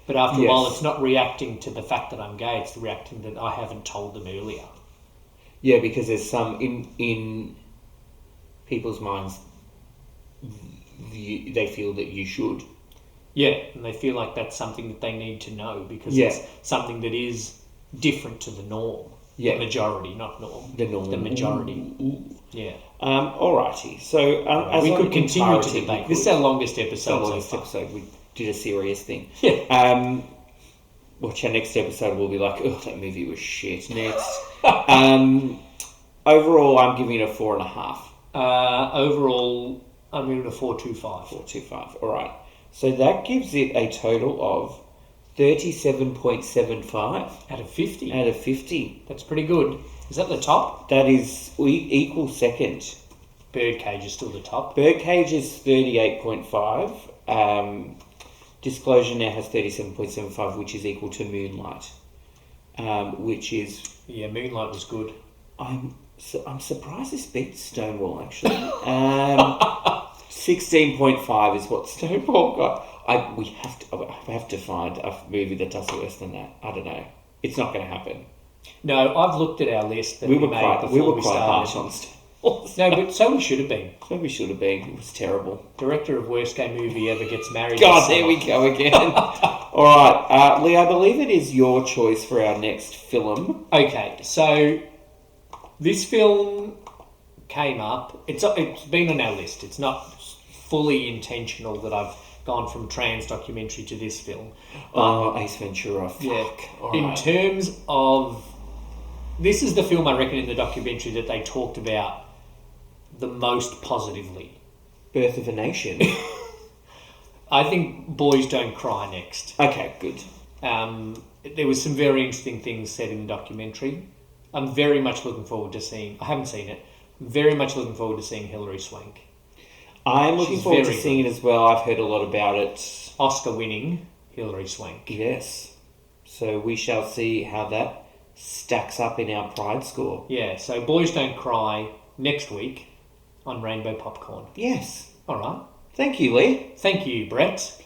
Speaker 3: But after a while, it's not reacting to the fact that I'm gay, it's reacting that I haven't told them earlier.
Speaker 6: Yeah, because there's some in people's minds, they feel that you should.
Speaker 3: Yeah, and they feel like that's something that they need to know because it's something that is different to the norm.
Speaker 6: Yeah.
Speaker 3: The majority, not norm.
Speaker 6: The norm.
Speaker 3: The majority.
Speaker 6: Ooh.
Speaker 3: Yeah.
Speaker 6: Alrighty. So as
Speaker 3: we
Speaker 6: on
Speaker 3: could continue to
Speaker 6: entirety,
Speaker 3: debate.
Speaker 6: we
Speaker 3: This is
Speaker 6: could.
Speaker 3: our longest
Speaker 6: It's
Speaker 3: episode.
Speaker 6: our longest episode. We did a serious thing.
Speaker 3: Yeah.
Speaker 6: Watch our next episode. We'll be like, oh, that movie was shit. Next. Overall, I'm giving it a 4.5.
Speaker 3: Overall, I'm giving it a 4.25.
Speaker 6: 4.25. All right. So that gives it a total of 37.75
Speaker 3: Out of 50.
Speaker 6: out of 50.
Speaker 3: That's pretty good. Is that the top?
Speaker 6: That is equal second.
Speaker 3: Birdcage is still the top.
Speaker 6: Birdcage is 38.5. Disclosure now has 37.75, which is equal to Moonlight, which is...
Speaker 3: Yeah, Moonlight was good.
Speaker 6: I'm surprised this beats Stonewall, actually. 16.5 is what Stonewall got. I have to find a movie that does worse than that. I don't know. It's not going to happen.
Speaker 3: No, I've looked at our list that we made before we
Speaker 6: quite
Speaker 3: started.
Speaker 6: harsh on Stonewall.
Speaker 3: No, but so we should have been.
Speaker 6: So we should have been. It was terrible.
Speaker 3: Director of worst gay movie ever gets married.
Speaker 6: God, there we go again. All right, Lee, I believe it is your choice for our next film.
Speaker 3: Okay, so this film came up. It's been on our list. It's not fully intentional that I've gone from trans documentary to this film.
Speaker 6: Ace Ventura. Fuck.
Speaker 3: Yeah.
Speaker 6: All
Speaker 3: In
Speaker 6: right.
Speaker 3: terms of, this is the film I reckon in the documentary that they talked about the most positively.
Speaker 6: Birth of a Nation.
Speaker 3: I think Boys Don't Cry next.
Speaker 6: Okay, good.
Speaker 3: There was some very interesting things said in the documentary. I'm very much looking forward to seeing. I haven't seen it. I'm very much looking forward to seeing Hilary Swank.
Speaker 6: I'm looking
Speaker 3: She's
Speaker 6: forward to
Speaker 3: very
Speaker 6: seeing it as well. I've heard a lot about it.
Speaker 3: Oscar-winning Hilary Swank.
Speaker 6: Yes. So we shall see how that stacks up in our Pride score.
Speaker 3: Yeah. So Boys Don't Cry next week on Rainbow Popcorn.
Speaker 6: Yes.
Speaker 3: All right.
Speaker 6: Thank you, Lee.
Speaker 3: Thank you, Brett.